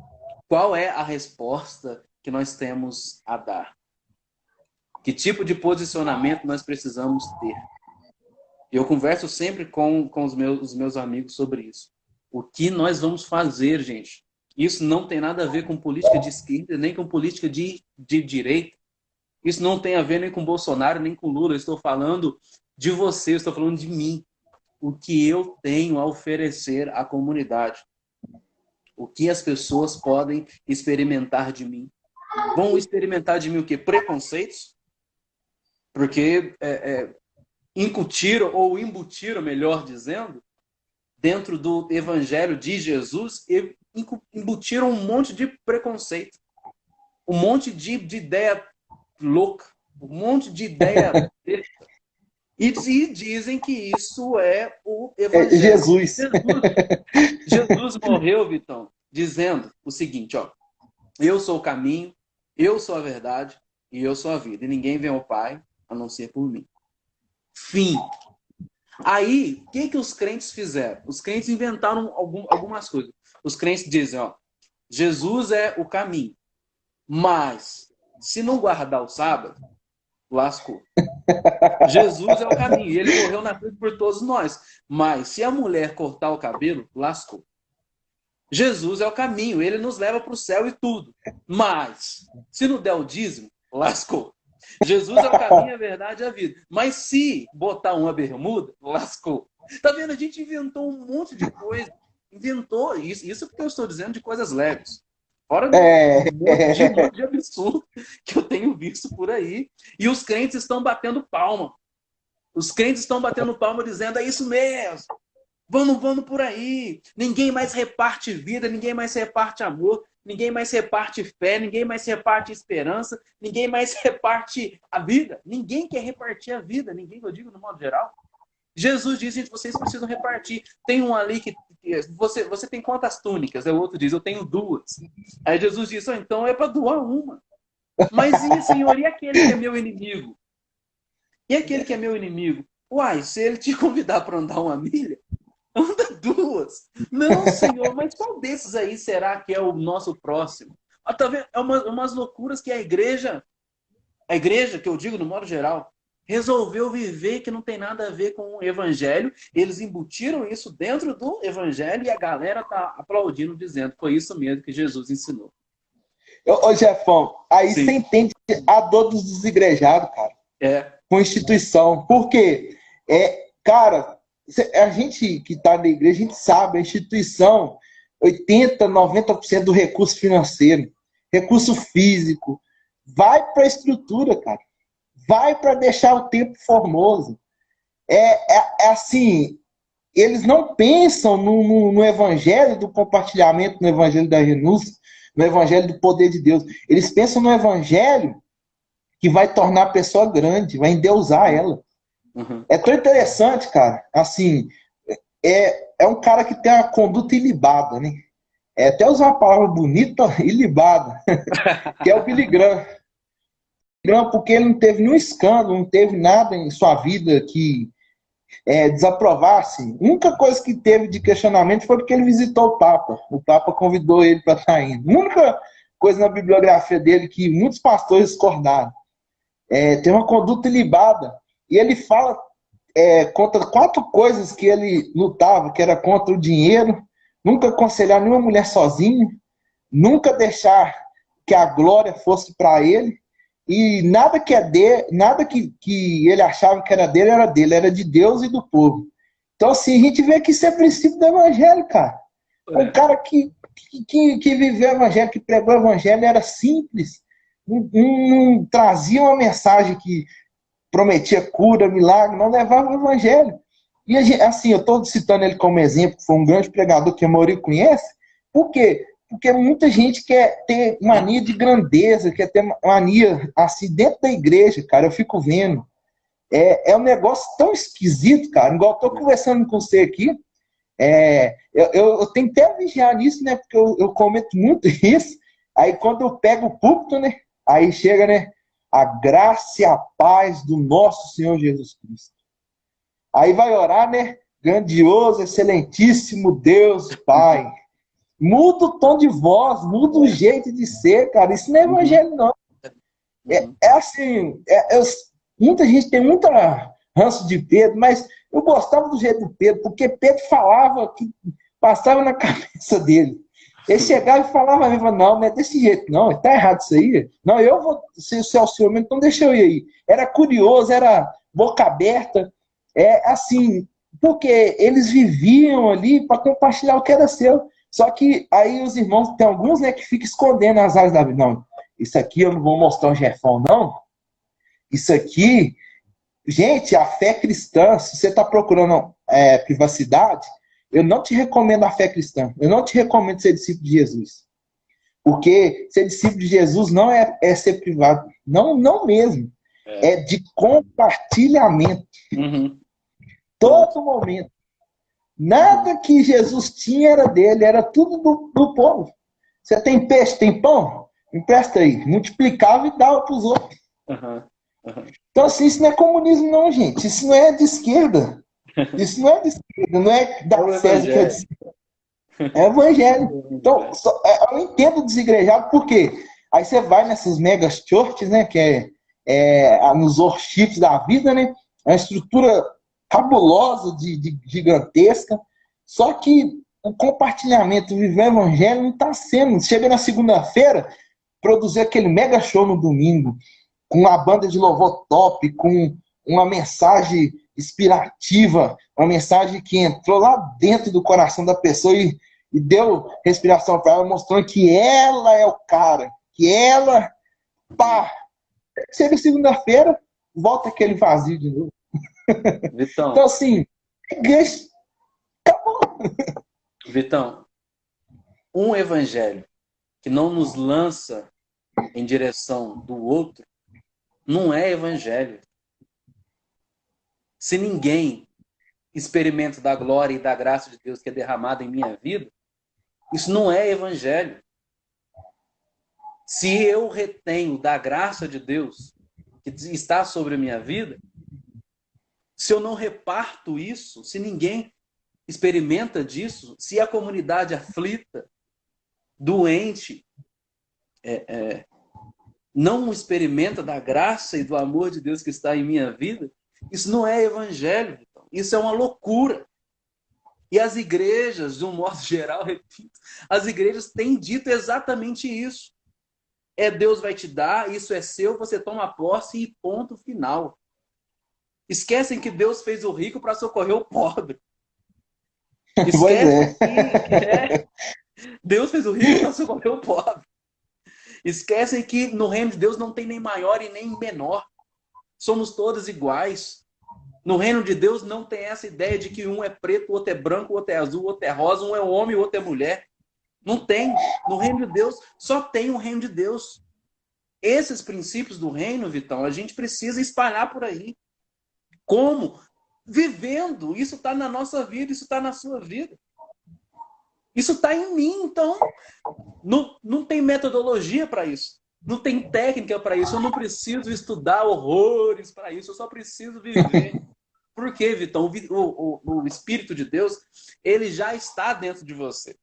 A: qual é a resposta que nós temos a dar? Que tipo de posicionamento nós precisamos ter? Eu converso sempre com os meus amigos sobre isso. O que nós vamos fazer, gente? Isso não tem nada a ver com política de esquerda, nem com política de direita. Isso não tem a ver nem com Bolsonaro, nem com Lula. Eu estou falando de você, eu estou falando de mim. O que eu tenho a oferecer à comunidade. O que as pessoas podem experimentar de mim. Vão experimentar de mim o quê? Preconceitos? Porque incutiram, ou embutiram, melhor dizendo, dentro do evangelho de Jesus, embutiram um monte de preconceito. Um monte de ideia louca. Um monte de ideia. E dizem que isso é o evangelho.
B: Jesus.
A: Jesus morreu, Vitão, dizendo o seguinte, ó: eu sou o caminho, eu sou a verdade e eu sou a vida. E ninguém vem ao Pai a não ser por mim. Fim. Aí, o que os crentes fizeram? Os crentes inventaram algumas coisas. Os crentes dizem, ó: Jesus é o caminho, mas se não guardar o sábado, lascou. Jesus é o caminho, e ele morreu na cruz por todos nós. Mas se a mulher cortar o cabelo, lascou. Jesus é o caminho, ele nos leva para o céu e tudo. Mas se não der o dízimo, lascou. Jesus é o caminho, a verdade e a vida. Mas se botar uma bermuda, lascou. Tá vendo? A gente inventou um monte de coisa. Inventou isso porque eu estou dizendo de coisas leves. Fora
B: É,
A: um monte de absurdo que eu tenho visto por aí. E os crentes estão batendo palma. Os crentes estão batendo palma dizendo: é isso mesmo. Vamos por aí. Ninguém mais reparte vida, ninguém mais reparte amor, ninguém mais reparte fé, ninguém mais reparte esperança, ninguém mais reparte a vida. Ninguém quer repartir a vida, ninguém, eu digo no modo geral. Jesus diz, gente, vocês precisam repartir. Tem um ali que você tem quantas túnicas? Aí o outro diz, eu tenho 2. Aí Jesus diz, oh, então é para doar uma. Mas, Senhor, e aquele que é meu inimigo? E aquele que é meu inimigo? Uai, se ele te convidar para andar 1 milha, anda 2. Não, Senhor, mas qual desses aí será que é o nosso próximo? Ah, tá vendo? É umas loucuras que a igreja, que eu digo no modo geral, resolveu viver que não tem nada a ver com o evangelho. Eles embutiram isso dentro do evangelho e a galera tá aplaudindo, dizendo que foi isso mesmo que Jesus ensinou.
B: Ô, Jefão, aí
A: Sim.
B: você entende a dor dos desigrejados, cara. Com instituição. Por quê? Cara, a gente que está na igreja, a gente sabe, a instituição, 80%, 90% do recurso financeiro, recurso físico, vai para a estrutura, cara. Vai para deixar o tempo formoso. Assim, eles não pensam no evangelho do compartilhamento, no evangelho da renúncia, no evangelho do poder de Deus. Eles pensam no evangelho que vai tornar a pessoa grande, vai endeusar ela.
A: Uhum.
B: É tão interessante, cara. Assim, é um cara que tem uma conduta ilibada, né? Até usar uma palavra bonita, ilibada, que é o Billy Graham. Porque ele não teve nenhum escândalo, não teve nada em sua vida que desaprovasse. A única coisa que teve de questionamento foi porque ele visitou o Papa. O Papa convidou ele para estar indo. A única coisa na bibliografia dele que muitos pastores discordaram. Tem uma conduta ilibada. E ele fala contra 4 coisas que ele lutava, que era contra o dinheiro, nunca aconselhar nenhuma mulher sozinho, nunca deixar que a glória fosse para ele, e nada que nada que ele achava que era dele, era de Deus e do povo. Então, assim, a gente vê que isso é princípio do evangelho, cara. Um cara que viveu o evangelho, que pregou o evangelho, era simples, não trazia uma mensagem que prometia cura, milagre, não levava o evangelho. E assim, eu estou citando ele como exemplo, que foi um grande pregador que a maioria conhece. Por quê? Porque muita gente quer ter mania de grandeza, quer ter mania assim dentro da igreja, cara. Eu fico vendo. É um negócio tão esquisito, cara. Igual eu estou conversando com você aqui. Eu tenho que até vigiar nisso, né? Porque eu comento muito isso. Aí quando eu pego o púlpito, né? Aí chega, né? A graça e a paz do nosso Senhor Jesus Cristo. Aí vai orar, né? Grandioso, excelentíssimo Deus, Pai. Muda o tom de voz, muda o jeito de ser, cara. Isso não é evangelho, não. Assim, muita gente tem muita ranço de Pedro, mas eu gostava do jeito do Pedro, porque Pedro falava que passava na cabeça dele. Ele chegava e falava mesmo, não é desse jeito, não, está errado isso aí. Não, eu vou ser o senhor, então deixa eu ir aí. Era curioso, era boca aberta, assim, porque eles viviam ali para compartilhar o que era seu. Só que aí os irmãos, tem alguns, né, que ficam escondendo as áreas da vida. Não, isso aqui eu não vou mostrar o Jefão, não. Isso aqui, gente, a fé cristã, se você está procurando privacidade, eu não te recomendo a fé cristã. Eu não te recomendo ser discípulo de Jesus. Porque ser discípulo de Jesus não é ser privado. Não, não mesmo. É de compartilhamento.
A: Uhum.
B: Todo momento. Nada que Jesus tinha era dele. Era tudo do povo. Você tem peixe, tem pão? Empresta aí. Multiplicava e dava para os outros.
A: Uhum. Uhum.
B: Então, assim, isso não é comunismo, não, gente. Isso não é de esquerda. Isso não é de esquerda, não é da César que é de esquerda. É evangelho. Então, eu entendo desigrejado, porque aí você vai nessas mega churches, né, que nos worships da vida, né, é uma estrutura fabulosa, de gigantesca, só que o compartilhamento, viver o evangelho não está sendo. Chega na segunda-feira, produzir aquele mega show no domingo, com uma banda de louvor top, com uma mensagem inspirativa, uma mensagem que entrou lá dentro do coração da pessoa e deu respiração para ela, mostrando que ela é o cara, que ela, chega segunda-feira, volta aquele vazio de novo.
A: Vitão.
B: Então, assim, igreja, acabou
A: Vitão, um evangelho que não nos lança em direção do outro, não é evangelho. Se ninguém experimenta da glória e da graça de Deus que é derramada em minha vida, isso não é evangelho. Se eu retenho da graça de Deus que está sobre a minha vida, se eu não reparto isso, se ninguém experimenta disso, se a comunidade aflita, doente, não experimenta da graça e do amor de Deus que está em minha vida, isso não é evangelho. Então. Isso é uma loucura. E as igrejas, de um modo geral, repito, as igrejas têm dito exatamente isso. Deus vai te dar, isso é seu, você toma posse e ponto final. Esquecem que Deus fez o rico para socorrer o pobre. Esquecem que Deus fez o rico para socorrer o pobre. Esquecem que no reino de Deus não tem nem maior e nem menor. Somos todos iguais. No reino de Deus não tem essa ideia de que um é preto, o outro é branco, o outro é azul, o outro é rosa, um é homem, o outro é mulher. Não tem. No reino de Deus só tem o reino de Deus. Esses princípios do reino, Vitão, a gente precisa espalhar por aí. Como? Vivendo. Isso está na nossa vida, isso está na sua vida. Isso está em mim, então não tem metodologia para isso. Não tem técnica para isso. Eu não preciso estudar horrores para isso. Eu só preciso viver. Por quê, Vitão? O Espírito de Deus, ele já está dentro de você.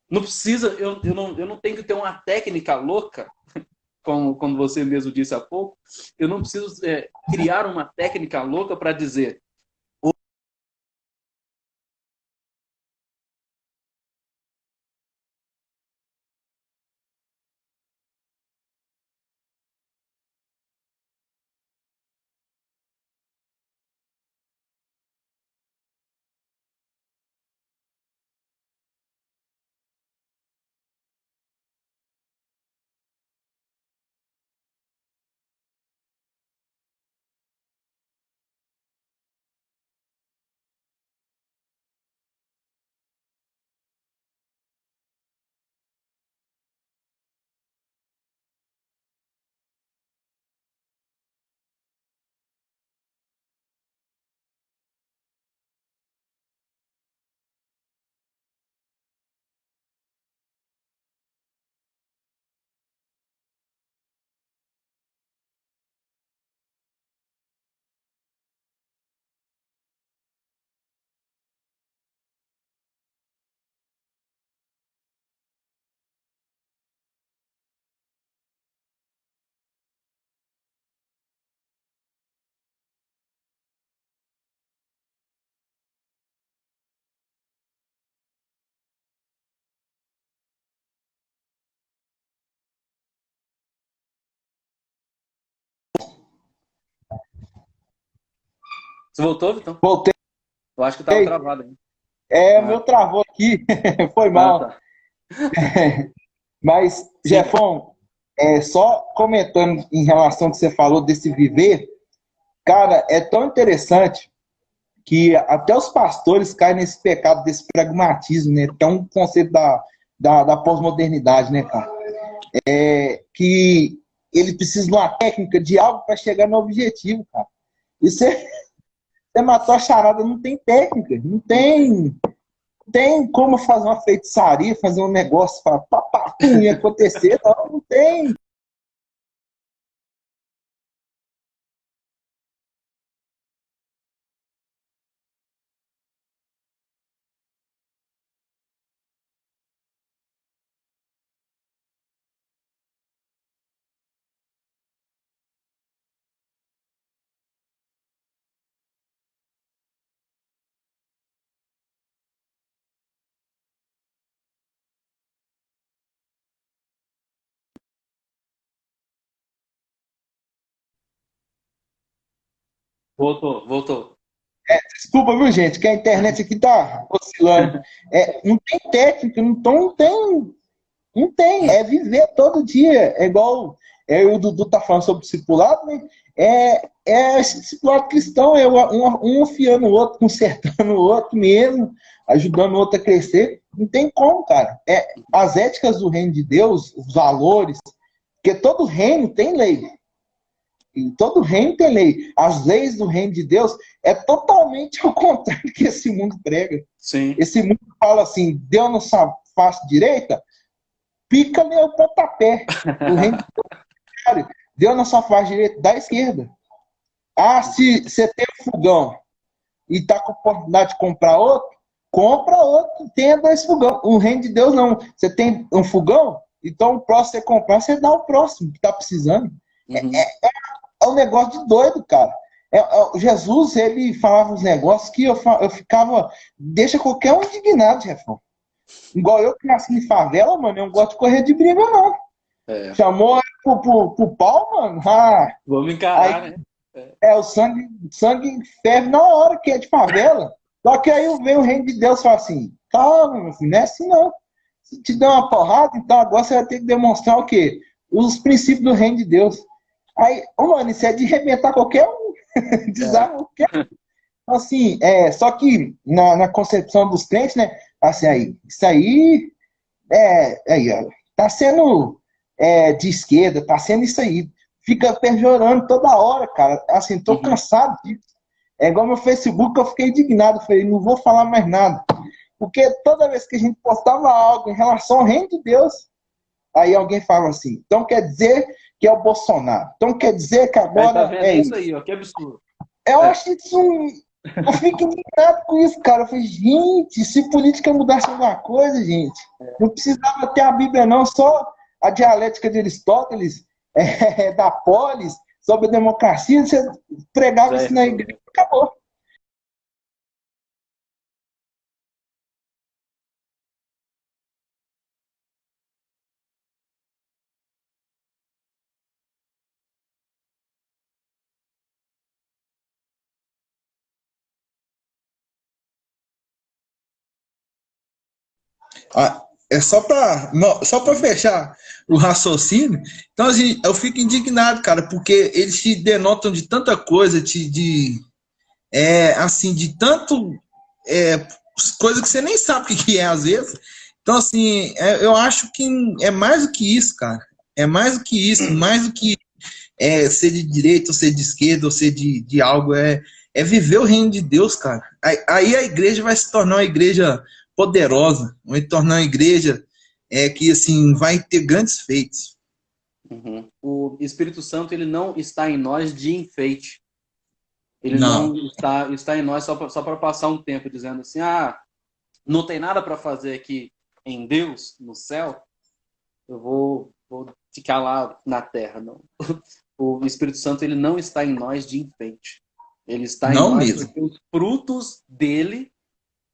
A: Não precisa, eu não tenho que ter uma técnica louca, como você mesmo disse há pouco. Eu não preciso criar uma técnica louca para dizer. Você voltou, Vitão?
B: Voltei.
A: Eu acho que estava travado aí.
B: O meu travou aqui. Foi mal.
A: Tá.
B: Mas, Jefão, só comentando em relação ao que você falou desse viver, cara, é tão interessante que até os pastores caem nesse pecado desse pragmatismo, né? Que é um conceito da pós-modernidade, né, cara? Que ele precisa de uma técnica, de algo para chegar no objetivo, cara. Isso você matou a charada, não tem técnica, não tem como fazer uma feitiçaria, fazer um negócio para papapum ia acontecer, não tem.
A: Voltou.
B: Desculpa, viu, gente, que a internet aqui tá oscilando. Não tem técnica, não tem. É viver todo dia. É igual o Dudu tá falando sobre discipulado, né? Esse discipulado cristão, um afiando o outro, consertando o outro mesmo, ajudando o outro a crescer. Não tem como, cara. As éticas do reino de Deus, os valores, porque todo reino tem lei. E todo reino tem lei. As leis do reino de Deus é totalmente ao contrário do que esse mundo prega.
A: Sim.
B: Esse mundo fala assim, Deus não sabe, face direita, pica-lhe o pontapé. O reino de Deus, Deus não só faz direita, da esquerda. Se você tem um fogão e está com a oportunidade de comprar outro, compra outro, tenha 2 fogão. O reino de Deus não. Você tem um fogão, então o próximo você comprar, você dá o próximo que está precisando.
A: Uhum.
B: É um negócio de doido, cara. Jesus, ele falava uns negócios que eu ficava... Deixa qualquer um indignado, Jefão. Igual eu que nasci em favela, mano, eu não gosto de correr de briga, não. Chamou pro pau, mano.
A: Vamos encarar, aí,
B: né? O sangue ferve na hora que é de favela. Só que aí vem o reino de Deus e fala assim, calma, meu filho, não é assim não. Se te der uma porrada, então agora você vai ter que demonstrar o quê? Os princípios do reino de Deus. Aí, mano, isso é de arrebentar qualquer um. Desarma qualquer um. Assim, só que na concepção dos crentes, né? Assim, isso aí ó, tá sendo de esquerda, tá sendo isso aí. Fica pejorando toda hora, cara. Assim, tô cansado disso. É igual meu Facebook, eu fiquei indignado. Falei, não vou falar mais nada. Porque toda vez que a gente postava algo em relação ao reino de Deus, aí alguém fala assim, então quer dizer que é o Bolsonaro. Então quer dizer que agora
A: isso aí, ó, que absurdo.
B: Eu acho isso... Eu fico indignado com isso, cara. Eu falei, gente, se política mudasse alguma coisa, gente, não precisava ter a Bíblia, não, só a dialética de Aristóteles, da polis, sobre a democracia, você pregava isso na igreja e acabou. É só para fechar o raciocínio. Então, assim, eu fico indignado, cara, porque eles te denotam de tanta coisa, de tanto coisa que você nem sabe o que é às vezes. Então, assim, eu acho que é mais do que isso, cara. É mais do que isso, mais do que ser de direita, ou ser de esquerda, ou ser de algo. É viver o reino de Deus, cara. Aí a igreja vai se tornar uma igreja poderosa, vai se tornar uma igreja que, assim, vai ter grandes feitos.
A: Uhum. O Espírito Santo, ele não está em nós de enfeite. Ele não está em nós só para passar um tempo dizendo assim, não tem nada para fazer aqui em Deus, no céu, eu vou ficar lá na terra. Não. O Espírito Santo, ele não está em nós de enfeite. Ele está em nós porque os frutos dele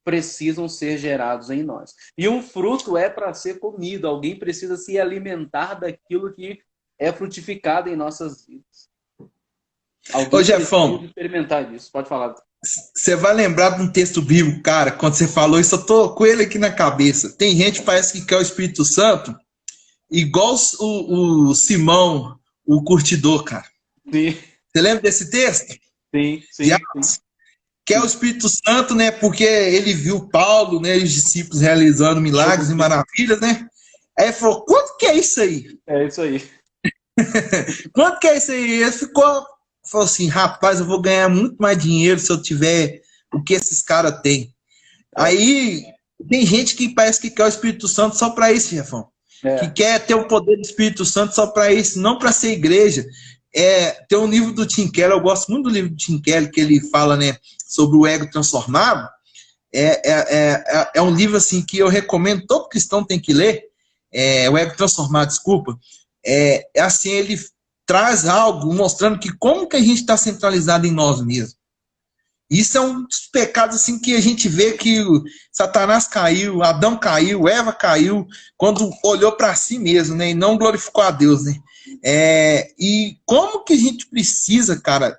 A: precisam ser gerados em nós. E um fruto é para ser comido. Alguém precisa se alimentar daquilo que é frutificado em nossas vidas.
B: Ô, Jefão,
A: experimentar isso. Pode falar.
B: Você vai lembrar de um texto bíblico, cara, quando você falou isso, eu tô com ele aqui na cabeça. Tem gente que parece que quer o Espírito Santo igual o Simão, o curtidor, cara.
A: Sim.
B: Você lembra desse texto?
A: Sim.
B: Que é o Espírito Santo, né? Porque ele viu Paulo, né? E os discípulos realizando milagres e maravilhas, né? Aí ele falou, quanto que é isso aí?
A: É isso aí.
B: Quanto que é isso aí? Ele falou assim, rapaz, eu vou ganhar muito mais dinheiro se eu tiver o que esses caras têm. Aí tem gente que parece que quer o Espírito Santo só para isso, Jefão. Que quer ter o poder do Espírito Santo só para isso, não para ser igreja. Tem um livro do Tim Keller, eu gosto muito do livro do Tim Keller, que ele fala, né, sobre o ego transformado. É um livro assim que eu recomendo, todo cristão tem que ler. O Ego Transformado, desculpa. Assim, ele traz algo mostrando que como que a gente está centralizado em nós mesmos. Isso é um dos pecados assim, que a gente vê que Satanás caiu, Adão caiu, Eva caiu, quando olhou para si mesmo, né, e não glorificou a Deus. Né? E como que a gente precisa, cara,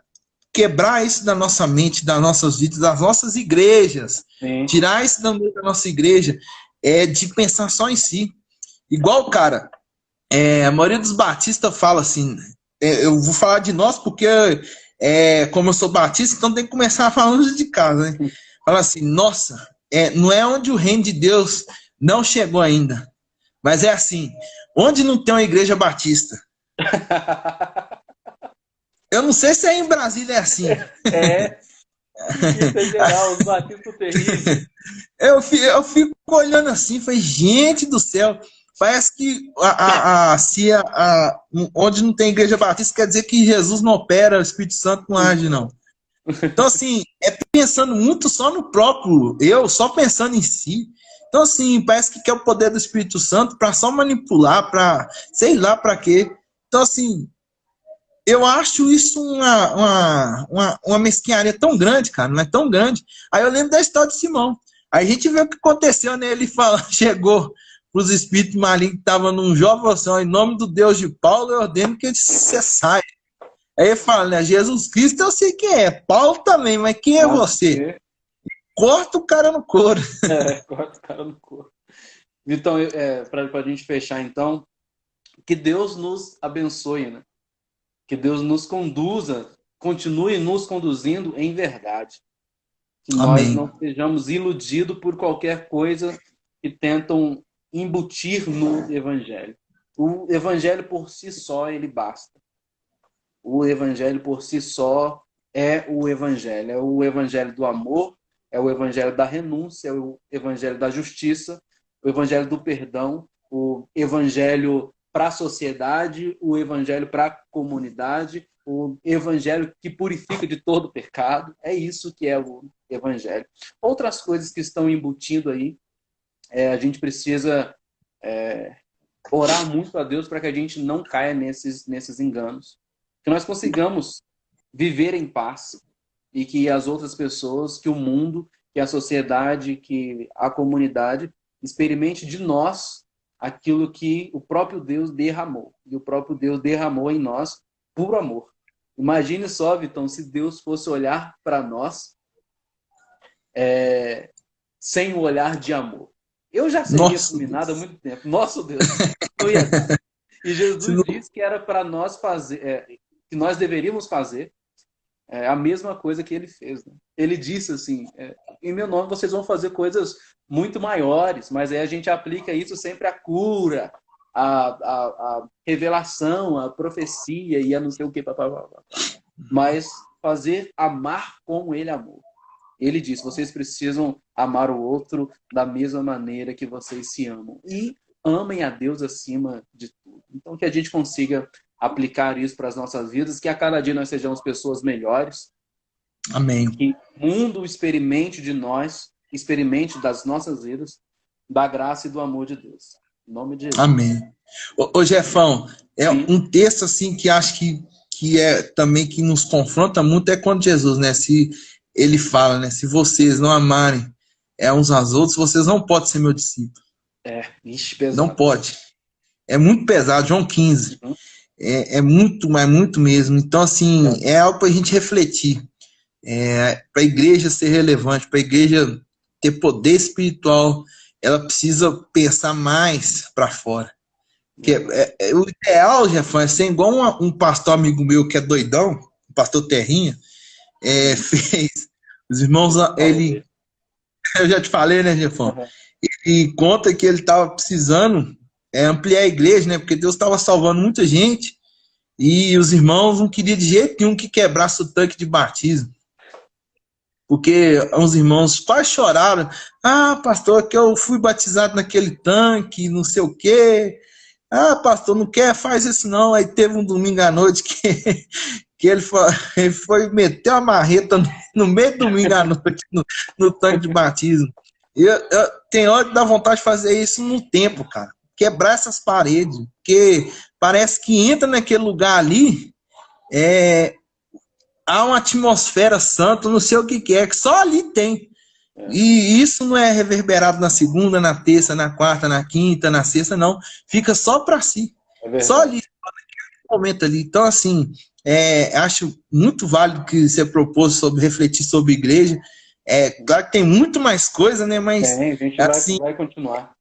B: quebrar isso da nossa mente, das nossas vidas, das nossas igrejas. Sim. Tirar isso da nossa igreja, de pensar só em si. Igual, cara,
C: A maioria dos batistas fala assim, eu vou falar de nós porque, como eu sou batista, então tem que começar falando de casa, né? Fala assim, nossa, não é onde o reino de Deus não chegou ainda, mas é assim, onde não tem uma igreja batista. Eu não sei se aí em Brasília é assim.
A: Isso é geral, os batistas terríveis.
C: Eu fico olhando assim, falei, gente do céu, parece que onde não tem igreja batista quer dizer que Jesus não opera, o Espírito Santo não age, não. Então, assim, pensando muito só no próprio eu, só pensando em si. Então, assim, parece que quer o poder do Espírito Santo para só manipular, para sei lá para quê. Então, assim, eu acho isso uma mesquinharia tão grande, cara, não é tão grande. Aí eu lembro da história de Simão. Aí a gente vê o que aconteceu, né? Ele chegou para os espíritos malignos que estavam num jovem, assim, em nome do Deus de Paulo, eu ordeno que você saia. Aí ele fala, né? Jesus Cristo eu sei quem é, Paulo também, mas quem é você? Corta o cara no couro.
A: Corta o cara no couro. Então, para a gente fechar, então, que Deus nos abençoe, né? Que Deus nos conduza, continue nos conduzindo em verdade. Que nós
C: Amém.
A: não sejamos iludidos por qualquer coisa que tentam embutir no Evangelho. O Evangelho por si só, ele basta. O Evangelho por si só é o Evangelho. É o Evangelho do amor, é o Evangelho da renúncia, é o Evangelho da justiça, o Evangelho do perdão, o Evangelho para a sociedade, o Evangelho para a comunidade, o Evangelho que purifica de todo pecado. É isso que é o Evangelho. Outras coisas que estão embutindo aí, a gente precisa orar muito a Deus para que a gente não caia nesses enganos. Que nós consigamos viver em paz e que as outras pessoas, que o mundo, que a sociedade, que a comunidade experimente de nós aquilo que o próprio Deus derramou. E o próprio Deus derramou em nós puro amor. Imagine só, Vitão, se Deus fosse olhar para nós sem o olhar de amor. Eu já seria fulminado há muito tempo. Nosso Deus, não ia dar. E Jesus disse que era para nós fazer, que nós deveríamos fazer a mesma coisa que ele fez. Né? Ele disse assim, em meu nome vocês vão fazer coisas muito maiores, mas aí a gente aplica isso sempre à cura, à revelação, à profecia e a não sei o que. Mas fazer amar como ele amou. Ele disse, vocês precisam amar o outro da mesma maneira que vocês se amam. E amem a Deus acima de tudo. Então, que a gente consiga aplicar isso para as nossas vidas, que a cada dia nós sejamos pessoas melhores.
C: Amém.
A: Que o mundo experimente de nós, experimente das nossas vidas, da graça e do amor de Deus. Em nome de Jesus.
C: Amém. Ô Jefão, um texto assim que acho que é também que nos confronta muito é quando Jesus, né? Se ele fala, né? Se vocês não amarem uns aos outros, vocês não podem ser meu discípulo.
A: Pesado.
C: Não pode. É muito pesado, João 15.
A: Uhum.
C: É muito, mas muito mesmo. Então, assim, é algo para a gente refletir. Para a igreja ser relevante, para a igreja ter poder espiritual, ela precisa pensar mais para fora. Porque o ideal, Jefão, é ser igual um pastor amigo meu que é doidão, o pastor Terrinha, fez. Os irmãos, eu já te falei, né, Jefão?
A: Uhum.
C: E conta que ele estava precisando ampliar a igreja, né? Porque Deus estava salvando muita gente e os irmãos não queriam de jeito nenhum que quebrasse o tanque de batismo. Porque os irmãos quase choraram. Ah, pastor, que eu fui batizado naquele tanque, não sei o quê. Ah, pastor, não quer, faz isso não. Aí teve um domingo à noite que ele foi meter uma marreta no meio do domingo à noite no tanque de batismo. Eu tenho hora de dar vontade de fazer isso no tempo, cara. Quebrar essas paredes. Porque parece que entra naquele lugar ali, há uma atmosfera santa, não sei o que é, que só ali tem. E isso não é reverberado na segunda, na terça, na quarta, na quinta, na sexta, não. Fica só para si. Só ali, naquele momento ali. Então, assim, acho muito válido que você propôs sobre refletir sobre igreja. Claro que tem muito mais coisa, né? Mas
A: a gente
C: assim,
A: vai continuar.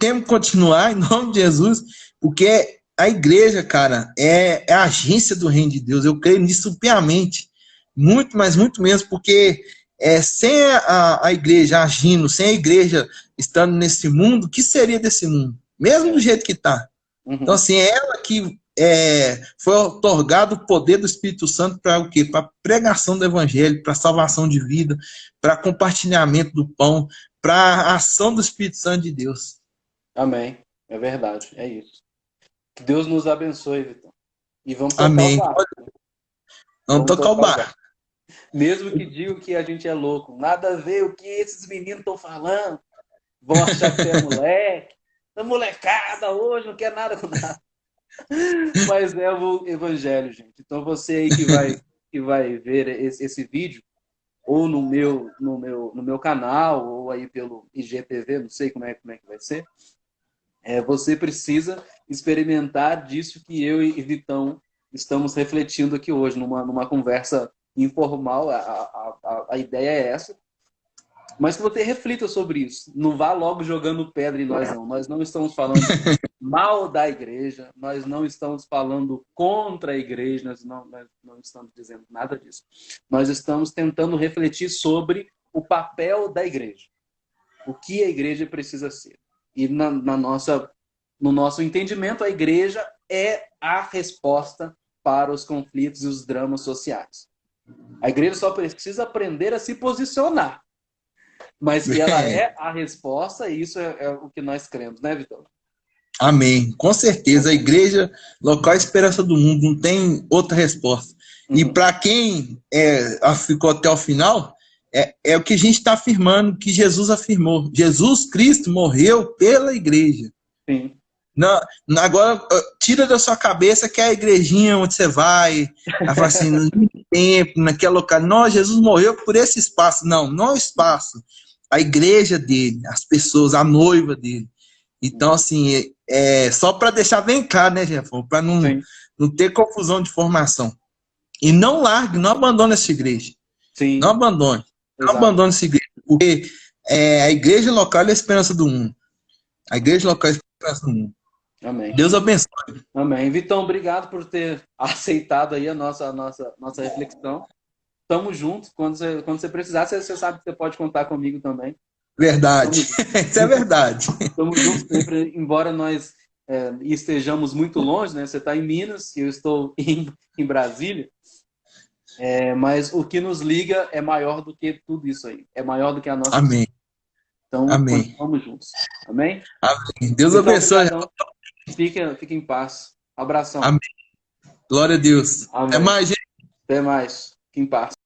C: Temos que continuar, em nome de Jesus, Porque a igreja, cara, é a agência do reino de Deus. Eu creio nisso piamente. Muito, mas muito mesmo, porque sem a igreja agindo, sem a igreja estando nesse mundo, o que seria desse mundo? Mesmo do jeito que está. Então, assim, é ela que foi otorgado o poder do Espírito Santo para o quê? Para pregação do evangelho, para salvação de vida, para compartilhamento do pão, para a ação do Espírito Santo de Deus.
A: Amém. É verdade, é isso. Que Deus nos abençoe, Vitor. E vamos tocar
C: Amém.
A: o barco.
C: Vamos tocar o barco.
A: Mesmo que digam que a gente é louco, nada a ver o que esses meninos estão falando. Vão achar que é moleque. A molecada hoje não quer nada com nada. Mas é o evangelho, gente. Então você aí que vai ver esse vídeo, ou no meu canal, ou aí pelo IGTV, não sei como é que vai ser, você precisa experimentar disso que eu e Vitão estamos refletindo aqui hoje, numa conversa informal. A ideia é essa. Mas que você reflita sobre isso. Não vá logo jogando pedra em nós, não. Nós não estamos falando mal da igreja, nós não estamos falando contra a igreja, nós não estamos dizendo nada disso. Nós estamos tentando refletir sobre o papel da igreja. O que a igreja precisa ser. E no nosso entendimento, a igreja é a resposta para os conflitos e os dramas sociais. A igreja só precisa aprender a se posicionar. Mas que ela é a resposta, e isso é o que nós cremos, né, Vitor?
C: Amém. Com certeza, a igreja local é a esperança do mundo, não tem outra resposta. E para quem ficou até o final, é o que a gente está afirmando, que Jesus afirmou. Jesus Cristo morreu pela igreja.
A: Sim.
C: Não, agora, tira da sua cabeça que é a igrejinha onde você vai falar assim, no tempo, naquele local. Não, Jesus morreu por esse espaço. Não é o espaço. A igreja dele, as pessoas, a noiva dele. Então, assim, só para deixar bem claro, né, Jefferson? Para não ter confusão de formação. E não largue, não abandone essa igreja.
A: Sim.
C: Não abandone. Não abandone essa igreja. Porque a igreja local é a esperança do mundo. A igreja local é a esperança do mundo.
A: Amém.
C: Deus abençoe.
A: Amém. Vitão, obrigado por ter aceitado aí a nossa reflexão. Tamo junto. Quando você precisar, você sabe que você pode contar comigo também.
C: Verdade. Isso é verdade.
A: Estamos juntos sempre, embora nós estejamos muito longe, né? Você está em Minas e eu estou em Brasília. Mas o que nos liga é maior do que tudo isso aí. É maior do que a nossa.
C: Amém.
A: Então,
C: amém.
A: Continuamos juntos. Amém?
C: Amém. Deus abençoe.
A: Fica em paz. Abração.
C: Amém. Glória a Deus.
A: Amém.
C: Até mais, gente.
A: Até mais. Fique em paz.